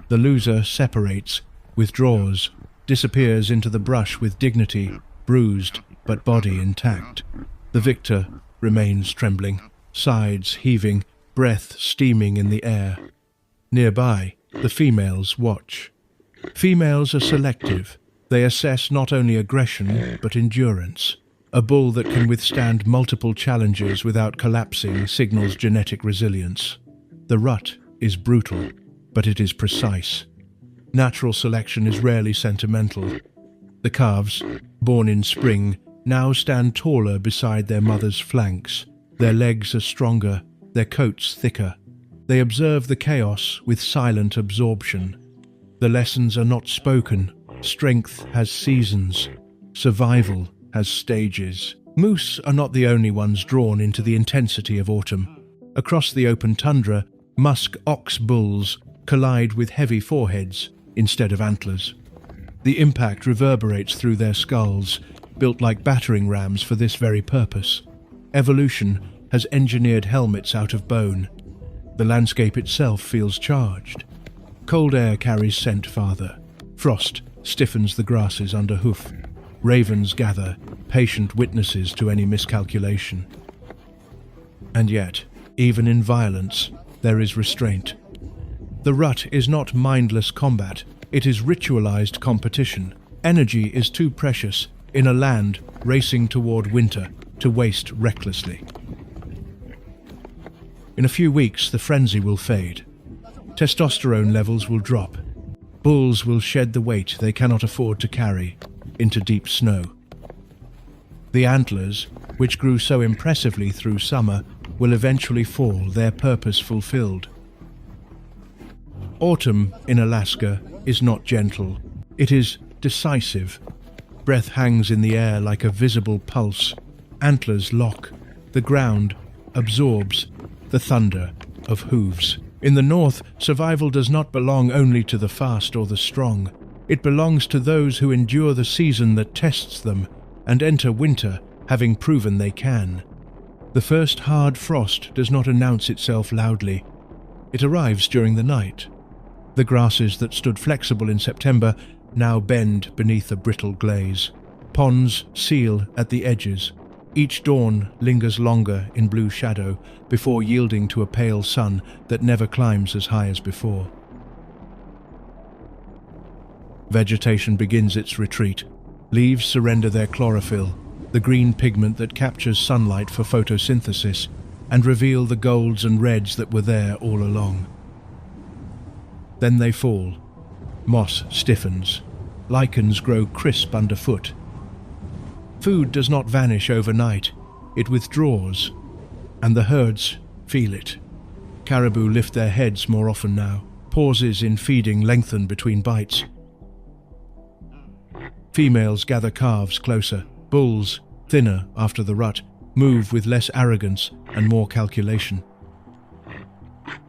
The loser separates, withdraws, disappears into the brush with dignity, bruised but body intact. The victor remains trembling, sides heaving, breath steaming in the air. Nearby, the females watch. Females are selective. They assess not only aggression, but endurance. A bull that can withstand multiple challenges without collapsing signals genetic resilience. The rut is brutal, but it is precise. Natural selection is rarely sentimental. The calves, born in spring, now stand taller beside their mother's flanks. Their legs are stronger, their coats thicker. They observe the chaos with silent absorption. The lessons are not spoken. Strength has seasons. Survival has stages. Moose are not the only ones drawn into the intensity of autumn. Across the open tundra, musk ox bulls collide with heavy foreheads instead of antlers. The impact reverberates through their skulls, built like battering rams for this very purpose. Evolution has engineered helmets out of bone. The landscape itself feels charged. Cold air carries scent farther. Frost stiffens the grasses under hoof. Ravens gather, patient witnesses to any miscalculation. And yet, even in violence, there is restraint. The rut is not mindless combat, it is ritualized competition. Energy is too precious in a land racing toward winter to waste recklessly. In a few weeks, the frenzy will fade. Testosterone levels will drop. Bulls will shed the weight they cannot afford to carry into deep snow. The antlers, which grew so impressively through summer, will eventually fall, their purpose fulfilled. Autumn in Alaska is not gentle. It is decisive. Breath hangs in the air like a visible pulse. Antlers lock. The ground absorbs the thunder of hooves. In the north, survival does not belong only to the fast or the strong. It belongs to those who endure the season that tests them and enter winter having proven they can. The first hard frost does not announce itself loudly. It arrives during the night. The grasses that stood flexible in September now bend beneath a brittle glaze. Ponds seal at the edges. Each dawn lingers longer in blue shadow before yielding to a pale sun that never climbs as high as before. Vegetation begins its retreat. Leaves surrender their chlorophyll, the green pigment that captures sunlight for photosynthesis, and reveal the golds and reds that were there all along. Then they fall. Moss stiffens. Lichens grow crisp underfoot. Food does not vanish overnight. It withdraws, and the herds feel it. Caribou lift their heads more often now. Pauses in feeding lengthen between bites. Females gather calves closer. Bulls, thinner after the rut, move with less arrogance and more calculation.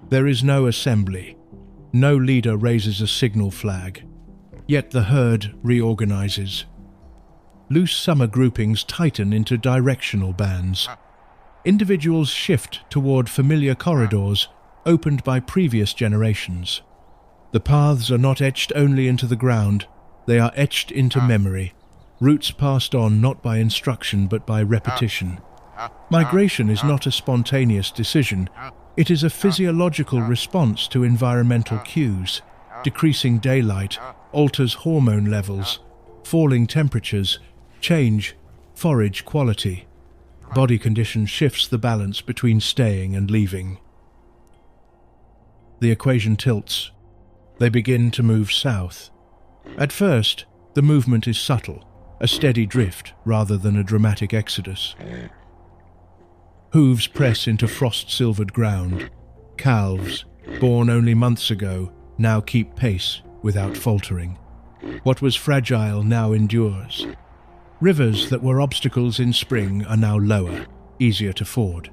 There is no assembly. No leader raises a signal flag. Yet the herd reorganizes. Loose summer groupings tighten into directional bands. Individuals shift toward familiar corridors opened by previous generations. The paths are not etched only into the ground, they are etched into memory, routes passed on not by instruction but by repetition. Migration is not a spontaneous decision, it is a physiological response to environmental cues. Decreasing daylight alters hormone levels, falling temperatures change forage quality. Body condition shifts the balance between staying and leaving. The equation tilts. They begin to move south. At first, the movement is subtle, a steady drift rather than a dramatic exodus. Hooves press into frost-silvered ground. Calves, born only months ago, now keep pace without faltering. What was fragile now endures. Rivers that were obstacles in spring are now lower, easier to ford.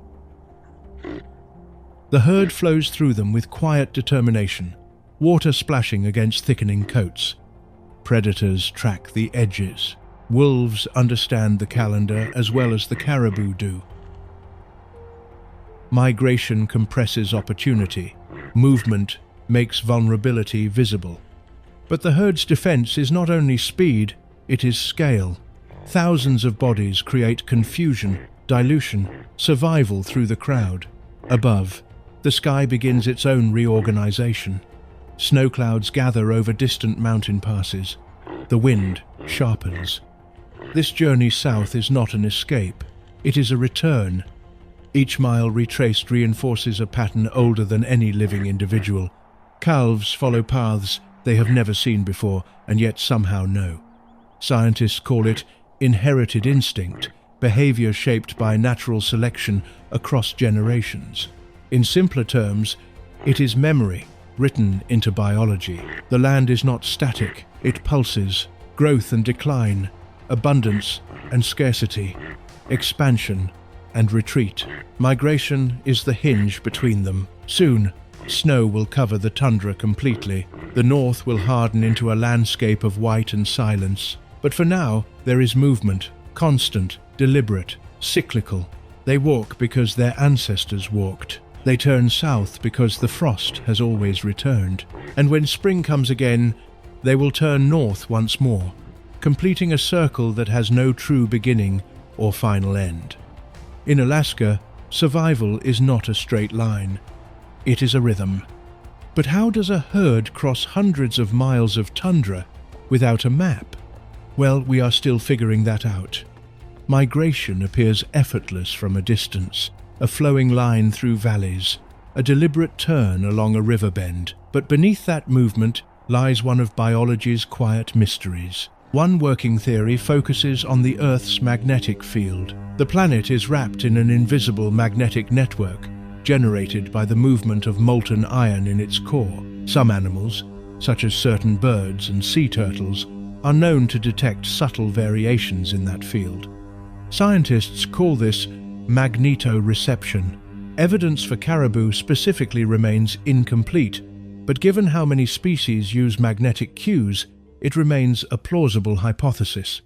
The herd flows through them with quiet determination, water splashing against thickening coats. Predators track the edges. Wolves understand the calendar as well as the caribou do. Migration compresses opportunity. Movement makes vulnerability visible. But the herd's defense is not only speed, it is scale. Thousands of bodies create confusion, dilution, survival through the crowd. Above, the sky begins its own reorganization. Snow clouds gather over distant mountain passes. The wind sharpens. This journey south is not an escape. It is a return. Each mile retraced reinforces a pattern older than any living individual. Calves follow paths they have never seen before and yet somehow know. Scientists call it inherited instinct, behavior shaped by natural selection across generations. In simpler terms, it is memory written into biology. The land is not static, it pulses, growth and decline, abundance and scarcity, expansion and retreat. Migration is the hinge between them. Soon, snow will cover the tundra completely. The north will harden into a landscape of white and silence. But for now, there is movement, constant, deliberate, cyclical. They walk because their ancestors walked. They turn south because the frost has always returned, and when spring comes again, they will turn north once more, completing a circle that has no true beginning or final end. In Alaska, survival is not a straight line. It is a rhythm. But how does a herd cross hundreds of miles of tundra without a map? Well, we are still figuring that out. Migration appears effortless from a distance, a flowing line through valleys, a deliberate turn along a river bend. But beneath that movement lies one of biology's quiet mysteries. One working theory focuses on the Earth's magnetic field. The planet is wrapped in an invisible magnetic network, generated by the movement of molten iron in its core. Some animals, such as certain birds and sea turtles, are known to detect subtle variations in that field. Scientists call this magnetoreception. Evidence for caribou specifically remains incomplete, but given how many species use magnetic cues, it remains a plausible hypothesis.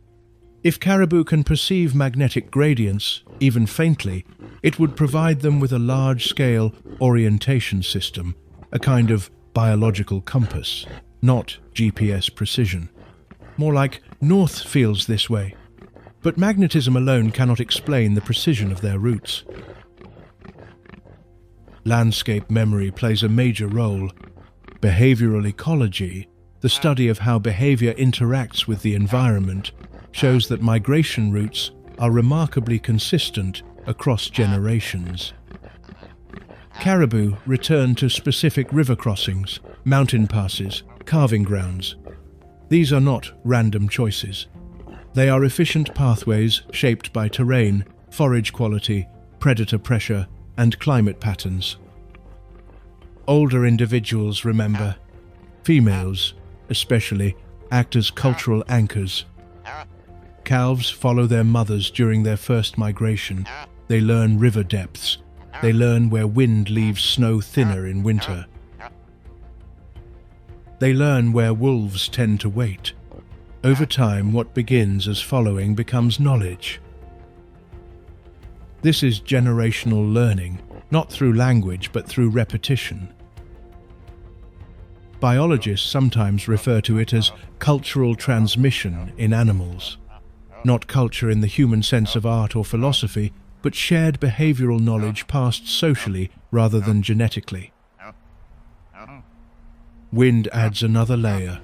If caribou can perceive magnetic gradients, even faintly, it would provide them with a large-scale orientation system, a kind of biological compass, not GPS precision. More like north feels this way. But magnetism alone cannot explain the precision of their routes. Landscape memory plays a major role. Behavioral ecology, the study of how behavior interacts with the environment, shows that migration routes are remarkably consistent across generations. Caribou return to specific river crossings, mountain passes, calving grounds. These are not random choices. They are efficient pathways shaped by terrain, forage quality, predator pressure, and climate patterns. Older individuals remember. Females, especially, act as cultural anchors. Calves follow their mothers during their first migration. They learn river depths. They learn where wind leaves snow thinner in winter. They learn where wolves tend to wait. Over time, what begins as following becomes knowledge. This is generational learning, not through language but through repetition. Biologists sometimes refer to it as cultural transmission in animals. Not culture in the human sense of art or philosophy, but shared behavioral knowledge passed socially rather than genetically. Wind adds another layer.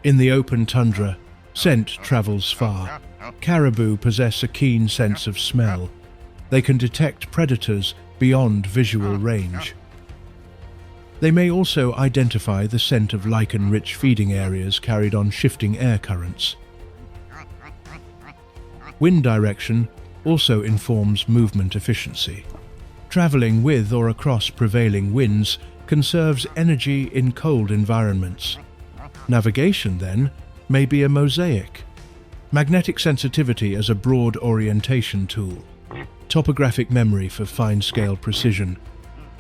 In the open tundra, scent travels far. Caribou possess a keen sense of smell. They can detect predators beyond visual range. They may also identify the scent of lichen-rich feeding areas carried on shifting air currents. Wind direction also informs movement efficiency. Traveling with or across prevailing winds conserves energy in cold environments. Navigation, then, may be a mosaic. Magnetic sensitivity as a broad orientation tool. Topographic memory for fine-scale precision.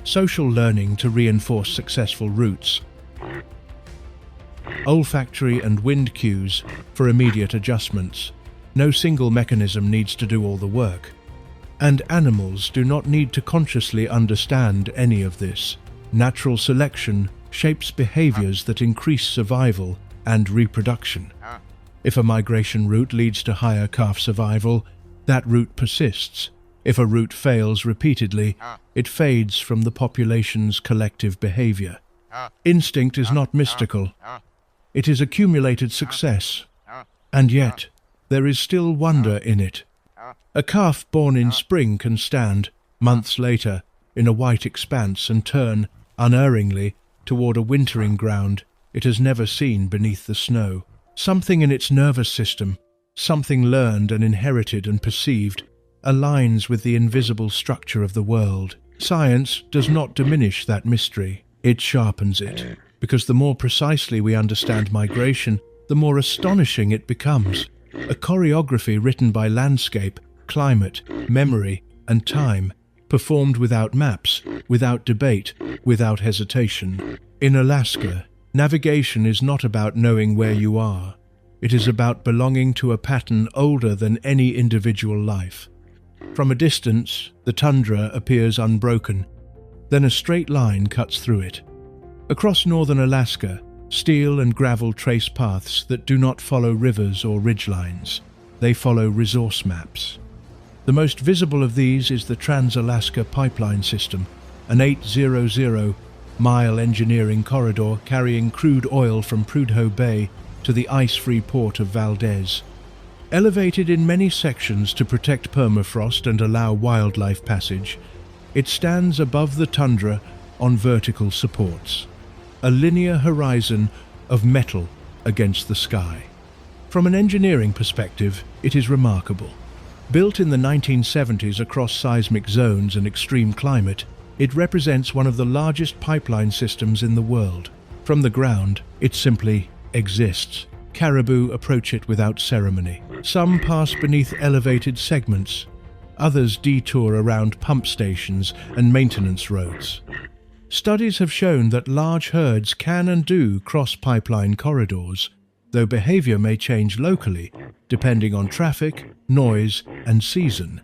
Social learning to reinforce successful routes. Olfactory and wind cues for immediate adjustments. No single mechanism needs to do all the work. And animals do not need to consciously understand any of this. Natural selection shapes behaviors that increase survival and reproduction. If a migration route leads to higher calf survival, that route persists. If a route fails repeatedly, it fades from the population's collective behavior. Instinct is not mystical. It is accumulated success. And yet, there is still wonder in it. A calf born in spring can stand, months later, in a white expanse and turn, unerringly, toward a wintering ground it has never seen beneath the snow. Something in its nervous system, something learned and inherited and perceived, aligns with the invisible structure of the world. Science does not diminish that mystery, it sharpens it, because the more precisely we understand migration, the more astonishing it becomes. A choreography written by landscape, climate, memory, and time, performed without maps, without debate, without hesitation. In Alaska, navigation is not about knowing where you are. It is about belonging to a pattern older than any individual life. From a distance, the tundra appears unbroken. Then a straight line cuts through it. Across northern Alaska, steel and gravel trace paths that do not follow rivers or ridgelines. They follow resource maps. The most visible of these is the Trans-Alaska Pipeline System, an 800-mile engineering corridor carrying crude oil from Prudhoe Bay to the ice-free port of Valdez. Elevated in many sections to protect permafrost and allow wildlife passage, it stands above the tundra on vertical supports, a linear horizon of metal against the sky. From an engineering perspective, it is remarkable. Built in the 1970s across seismic zones and extreme climate, it represents one of the largest pipeline systems in the world. From the ground, it simply exists. Caribou approach it without ceremony. Some pass beneath elevated segments. Others detour around pump stations and maintenance roads. Studies have shown that large herds can and do cross pipeline corridors, though behavior may change locally, depending on traffic, noise, and season.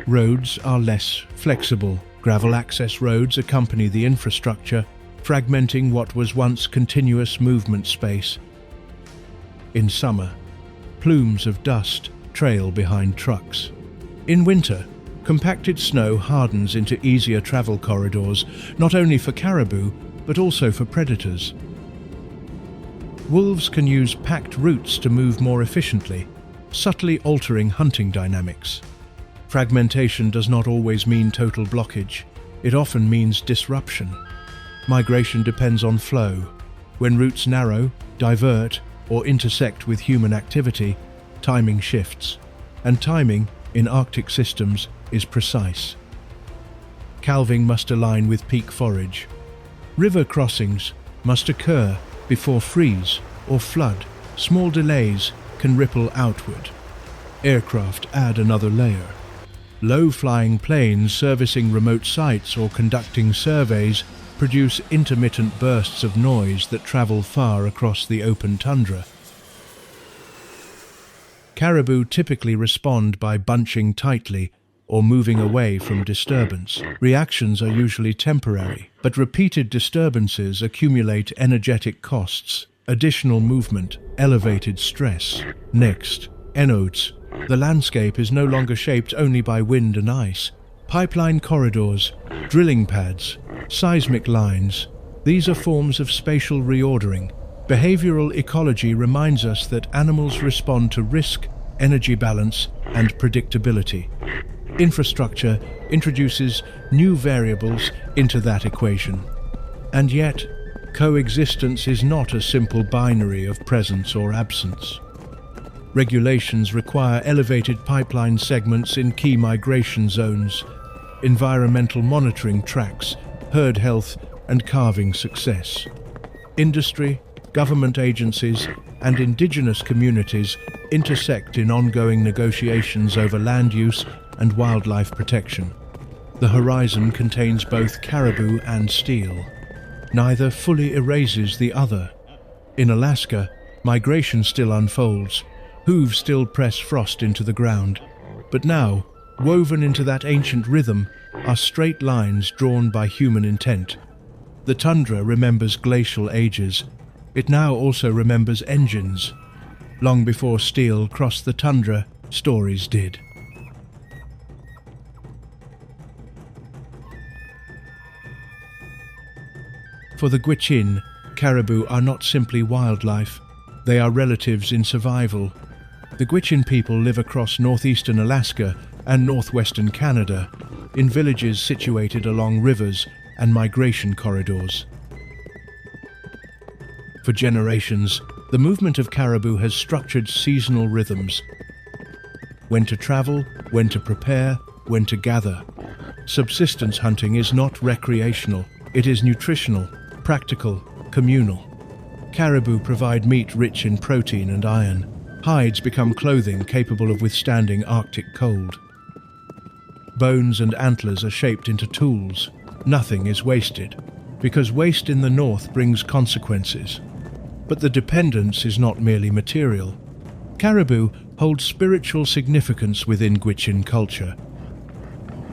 Roads are less flexible. Gravel access roads accompany the infrastructure, fragmenting what was once continuous movement space. In summer, plumes of dust trail behind trucks. In winter, compacted snow hardens into easier travel corridors, not only for caribou, but also for predators. Wolves can use packed routes to move more efficiently, subtly altering hunting dynamics. Fragmentation does not always mean total blockage. It often means disruption. Migration depends on flow. When routes narrow, divert, or intersect with human activity, timing shifts. And timing, in Arctic systems, is precise. Calving must align with peak forage. River crossings must occur before freeze or flood. Small delays can ripple outward. Aircraft add another layer. Low-flying planes servicing remote sites or conducting surveys produce intermittent bursts of noise that travel far across the open tundra. Caribou typically respond by bunching tightly or moving away from disturbance. Reactions are usually temporary, but repeated disturbances accumulate energetic costs, additional movement, elevated stress. Next, enodes. The landscape is no longer shaped only by wind and ice. Pipeline corridors, drilling pads, seismic lines, these are forms of spatial reordering. Behavioral ecology reminds us that animals respond to risk, energy balance, and predictability. Infrastructure introduces new variables into that equation. And yet, coexistence is not a simple binary of presence or absence. Regulations require elevated pipeline segments in key migration zones, environmental monitoring tracks, herd health, and calving success. Industry, government agencies, and indigenous communities intersect in ongoing negotiations over land use and wildlife protection. The horizon contains both caribou and steel. Neither fully erases the other. In Alaska, migration still unfolds. Hooves still press frost into the ground. But now, woven into that ancient rhythm, are straight lines drawn by human intent. The tundra remembers glacial ages. It now also remembers engines. Long before steel crossed the tundra, stories did. For the Gwich'in, caribou are not simply wildlife. They are relatives in survival. The Gwich'in people live across northeastern Alaska and northwestern Canada, in villages situated along rivers and migration corridors. For generations, the movement of caribou has structured seasonal rhythms. When to travel, when to prepare, when to gather. Subsistence hunting is not recreational, it is nutritional, practical, communal. Caribou provide meat rich in protein and iron. Hides become clothing capable of withstanding Arctic cold. Bones and antlers are shaped into tools. Nothing is wasted, because waste in the north brings consequences. But the dependence is not merely material. Caribou hold spiritual significance within Gwich'in culture.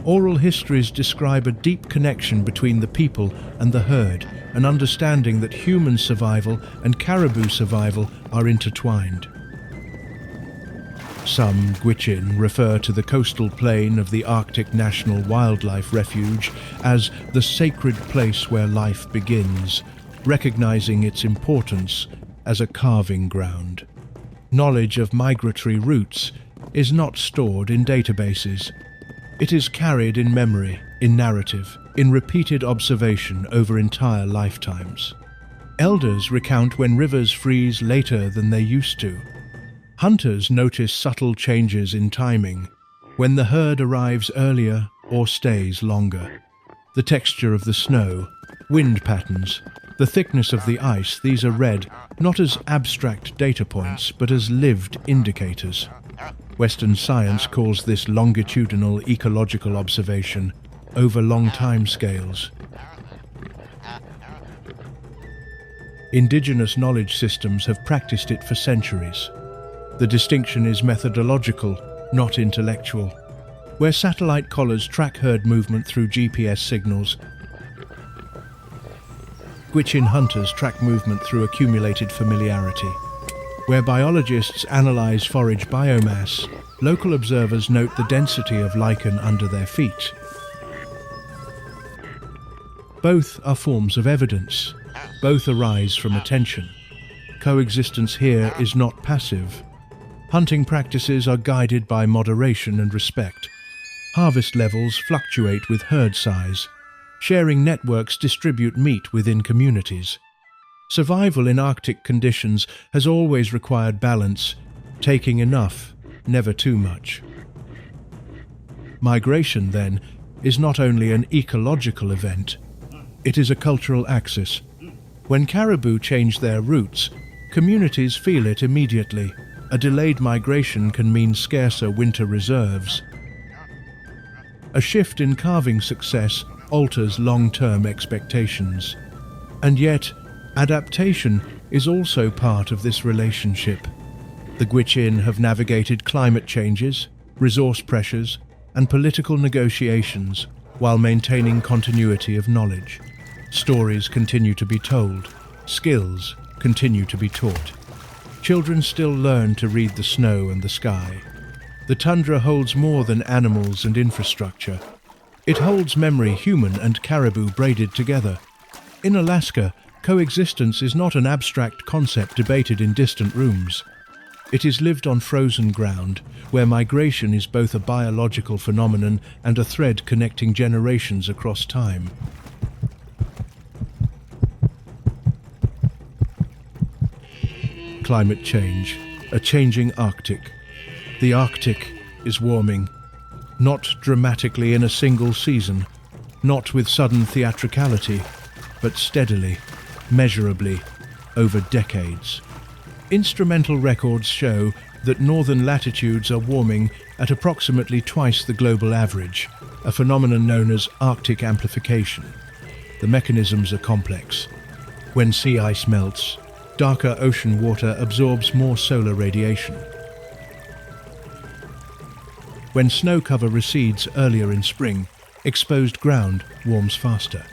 Oral histories describe a deep connection between the people and the herd, an understanding that human survival and caribou survival are intertwined. Some Gwich'in refer to the coastal plain of the Arctic National Wildlife Refuge as the sacred place where life begins, recognizing its importance as a calving ground. Knowledge of migratory routes is not stored in databases. It is carried in memory, in narrative, in repeated observation over entire lifetimes. Elders recount when rivers freeze later than they used to. Hunters notice subtle changes in timing, when the herd arrives earlier or stays longer. The texture of the snow, wind patterns, the thickness of the ice, these are read not as abstract data points, but as lived indicators. Western science calls this longitudinal ecological observation over long time scales. Indigenous knowledge systems have practiced it for centuries. The distinction is methodological, not intellectual. Where satellite collars track herd movement through GPS signals, Gwich'in hunters track movement through accumulated familiarity. Where biologists analyze forage biomass, local observers note the density of lichen under their feet. Both are forms of evidence. Both arise from attention. Coexistence here is not passive. Hunting practices are guided by moderation and respect. Harvest levels fluctuate with herd size. Sharing networks distribute meat within communities. Survival in Arctic conditions has always required balance, taking enough, never too much. Migration, then, is not only an ecological event, it is a cultural axis. When caribou change their routes, communities feel it immediately. A delayed migration can mean scarcer winter reserves. A shift in calving success alters long-term expectations. And yet, adaptation is also part of this relationship. The Gwich'in have navigated climate changes, resource pressures, and political negotiations while maintaining continuity of knowledge. Stories continue to be told, skills continue to be taught. Children still learn to read the snow and the sky. The tundra holds more than animals and infrastructure. It holds memory, human and caribou braided together. In Alaska, coexistence is not an abstract concept debated in distant rooms. It is lived on frozen ground, where migration is both a biological phenomenon and a thread connecting generations across time. Climate change, a changing Arctic. The Arctic is warming, not dramatically in a single season, not with sudden theatricality, but steadily, measurably, over decades. Instrumental records show that northern latitudes are warming at approximately twice the global average, a phenomenon known as Arctic amplification. The mechanisms are complex. When sea ice melts, darker ocean water absorbs more solar radiation. When snow cover recedes earlier in spring, exposed ground warms faster.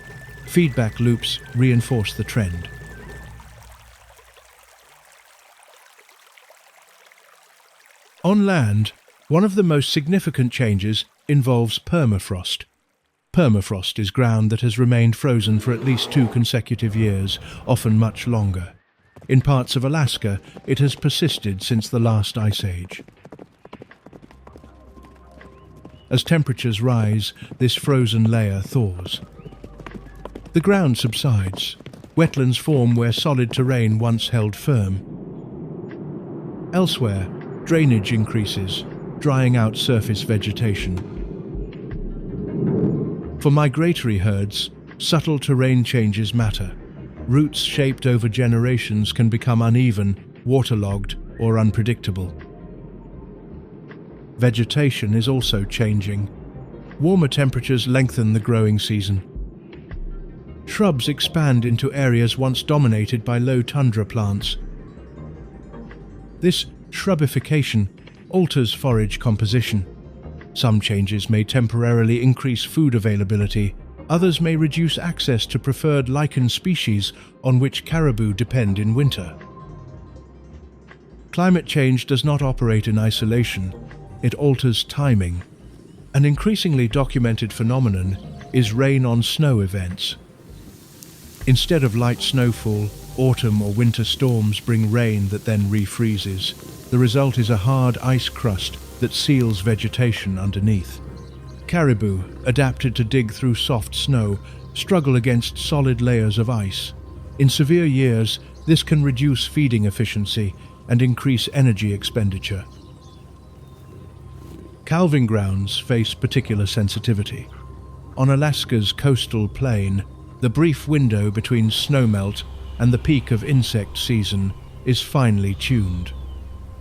Feedback loops reinforce the trend. On land, one of the most significant changes involves permafrost. Permafrost is ground that has remained frozen for at least 2 consecutive years, often much longer. In parts of Alaska, it has persisted since the last ice age. As temperatures rise, this frozen layer thaws. The ground subsides. Wetlands form where solid terrain once held firm. Elsewhere, drainage increases, drying out surface vegetation. For migratory herds, subtle terrain changes matter. Routes shaped over generations can become uneven, waterlogged, or unpredictable. Vegetation is also changing. Warmer temperatures lengthen the growing season. Shrubs expand into areas once dominated by low tundra plants. This shrubification alters forage composition. Some changes may temporarily increase food availability, others may reduce access to preferred lichen species on which caribou depend in winter. Climate change does not operate in isolation, it alters timing. An increasingly documented phenomenon is rain-on-snow events. Instead of light snowfall, autumn or winter storms bring rain that then refreezes. The result is a hard ice crust that seals vegetation underneath. Caribou, adapted to dig through soft snow, struggle against solid layers of ice. In severe years, this can reduce feeding efficiency and increase energy expenditure. Calving grounds face particular sensitivity. On Alaska's coastal plain, the brief window between snowmelt and the peak of insect season is finely tuned.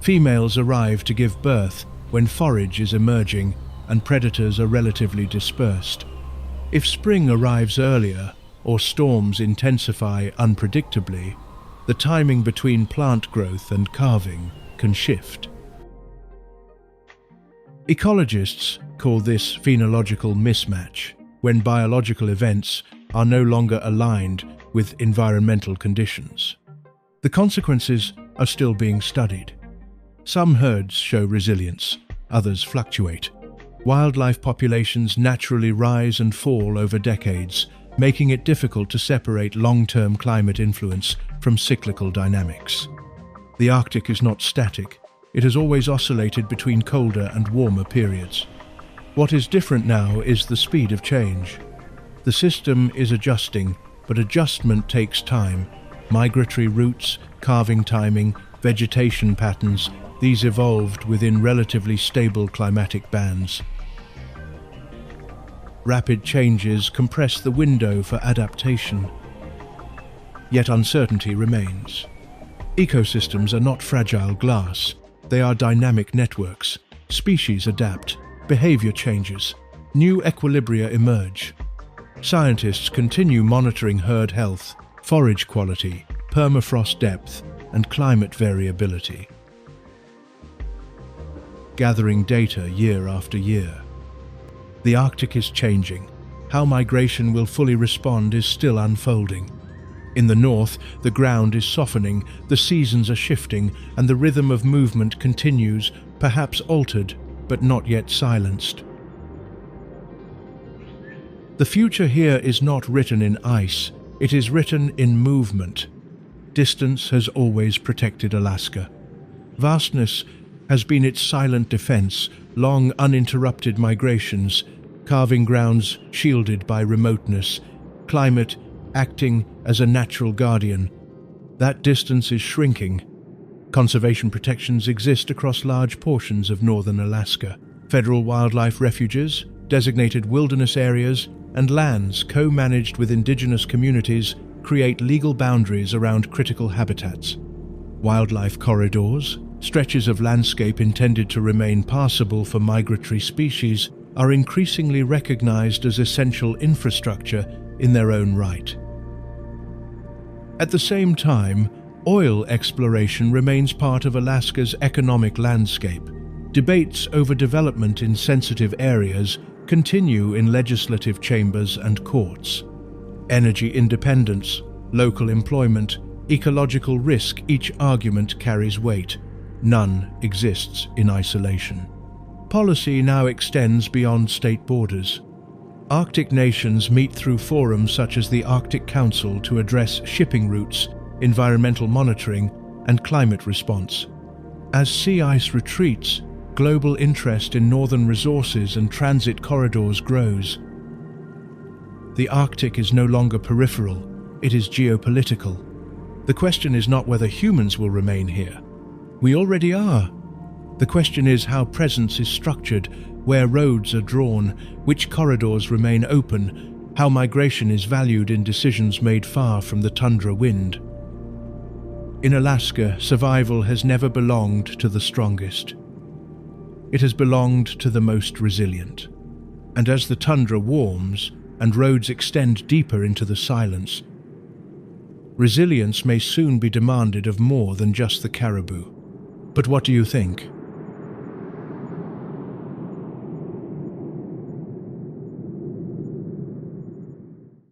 Females arrive to give birth when forage is emerging and predators are relatively dispersed. If spring arrives earlier or storms intensify unpredictably, the timing between plant growth and calving can shift. Ecologists call this phenological mismatch, when biological events are no longer aligned with environmental conditions. The consequences are still being studied. Some herds show resilience, others fluctuate. Wildlife populations naturally rise and fall over decades, making it difficult to separate long-term climate influence from cyclical dynamics. The Arctic is not static. It has always oscillated between colder and warmer periods. What is different now is the speed of change. The system is adjusting, but adjustment takes time. Migratory routes, calving timing, vegetation patterns, these evolved within relatively stable climatic bands. Rapid changes compress the window for adaptation. Yet uncertainty remains. Ecosystems are not fragile glass. They are dynamic networks. Species adapt, behavior changes, new equilibria emerge. Scientists continue monitoring herd health, forage quality, permafrost depth, and climate variability, gathering data year after year. The Arctic is changing. How migration will fully respond is still unfolding. In the north, the ground is softening, the seasons are shifting, and the rhythm of movement continues, perhaps altered, but not yet silenced. The future here is not written in ice, it is written in movement. Distance has always protected Alaska. Vastness has been its silent defense, long uninterrupted migrations, calving grounds shielded by remoteness, climate acting as a natural guardian. That distance is shrinking. Conservation protections exist across large portions of northern Alaska. Federal wildlife refuges, designated wilderness areas, and lands co-managed with indigenous communities create legal boundaries around critical habitats. Wildlife corridors, stretches of landscape intended to remain passable for migratory species, are increasingly recognized as essential infrastructure in their own right. At the same time, oil exploration remains part of Alaska's economic landscape. Debates over development in sensitive areas continue in legislative chambers and courts. Energy independence, local employment, ecological risk, each argument carries weight. None exists in isolation. Policy now extends beyond state borders. Arctic nations meet through forums such as the Arctic Council to address shipping routes, environmental monitoring, and climate response. As sea ice retreats, global interest in northern resources and transit corridors grows. The Arctic is no longer peripheral, it is geopolitical. The question is not whether humans will remain here. We already are. The question is how presence is structured, where roads are drawn, which corridors remain open, how migration is valued in decisions made far from the tundra wind. In Alaska, survival has never belonged to the strongest. It has belonged to the most resilient. And as the tundra warms and roads extend deeper into the silence, resilience may soon be demanded of more than just the caribou. But what do you think?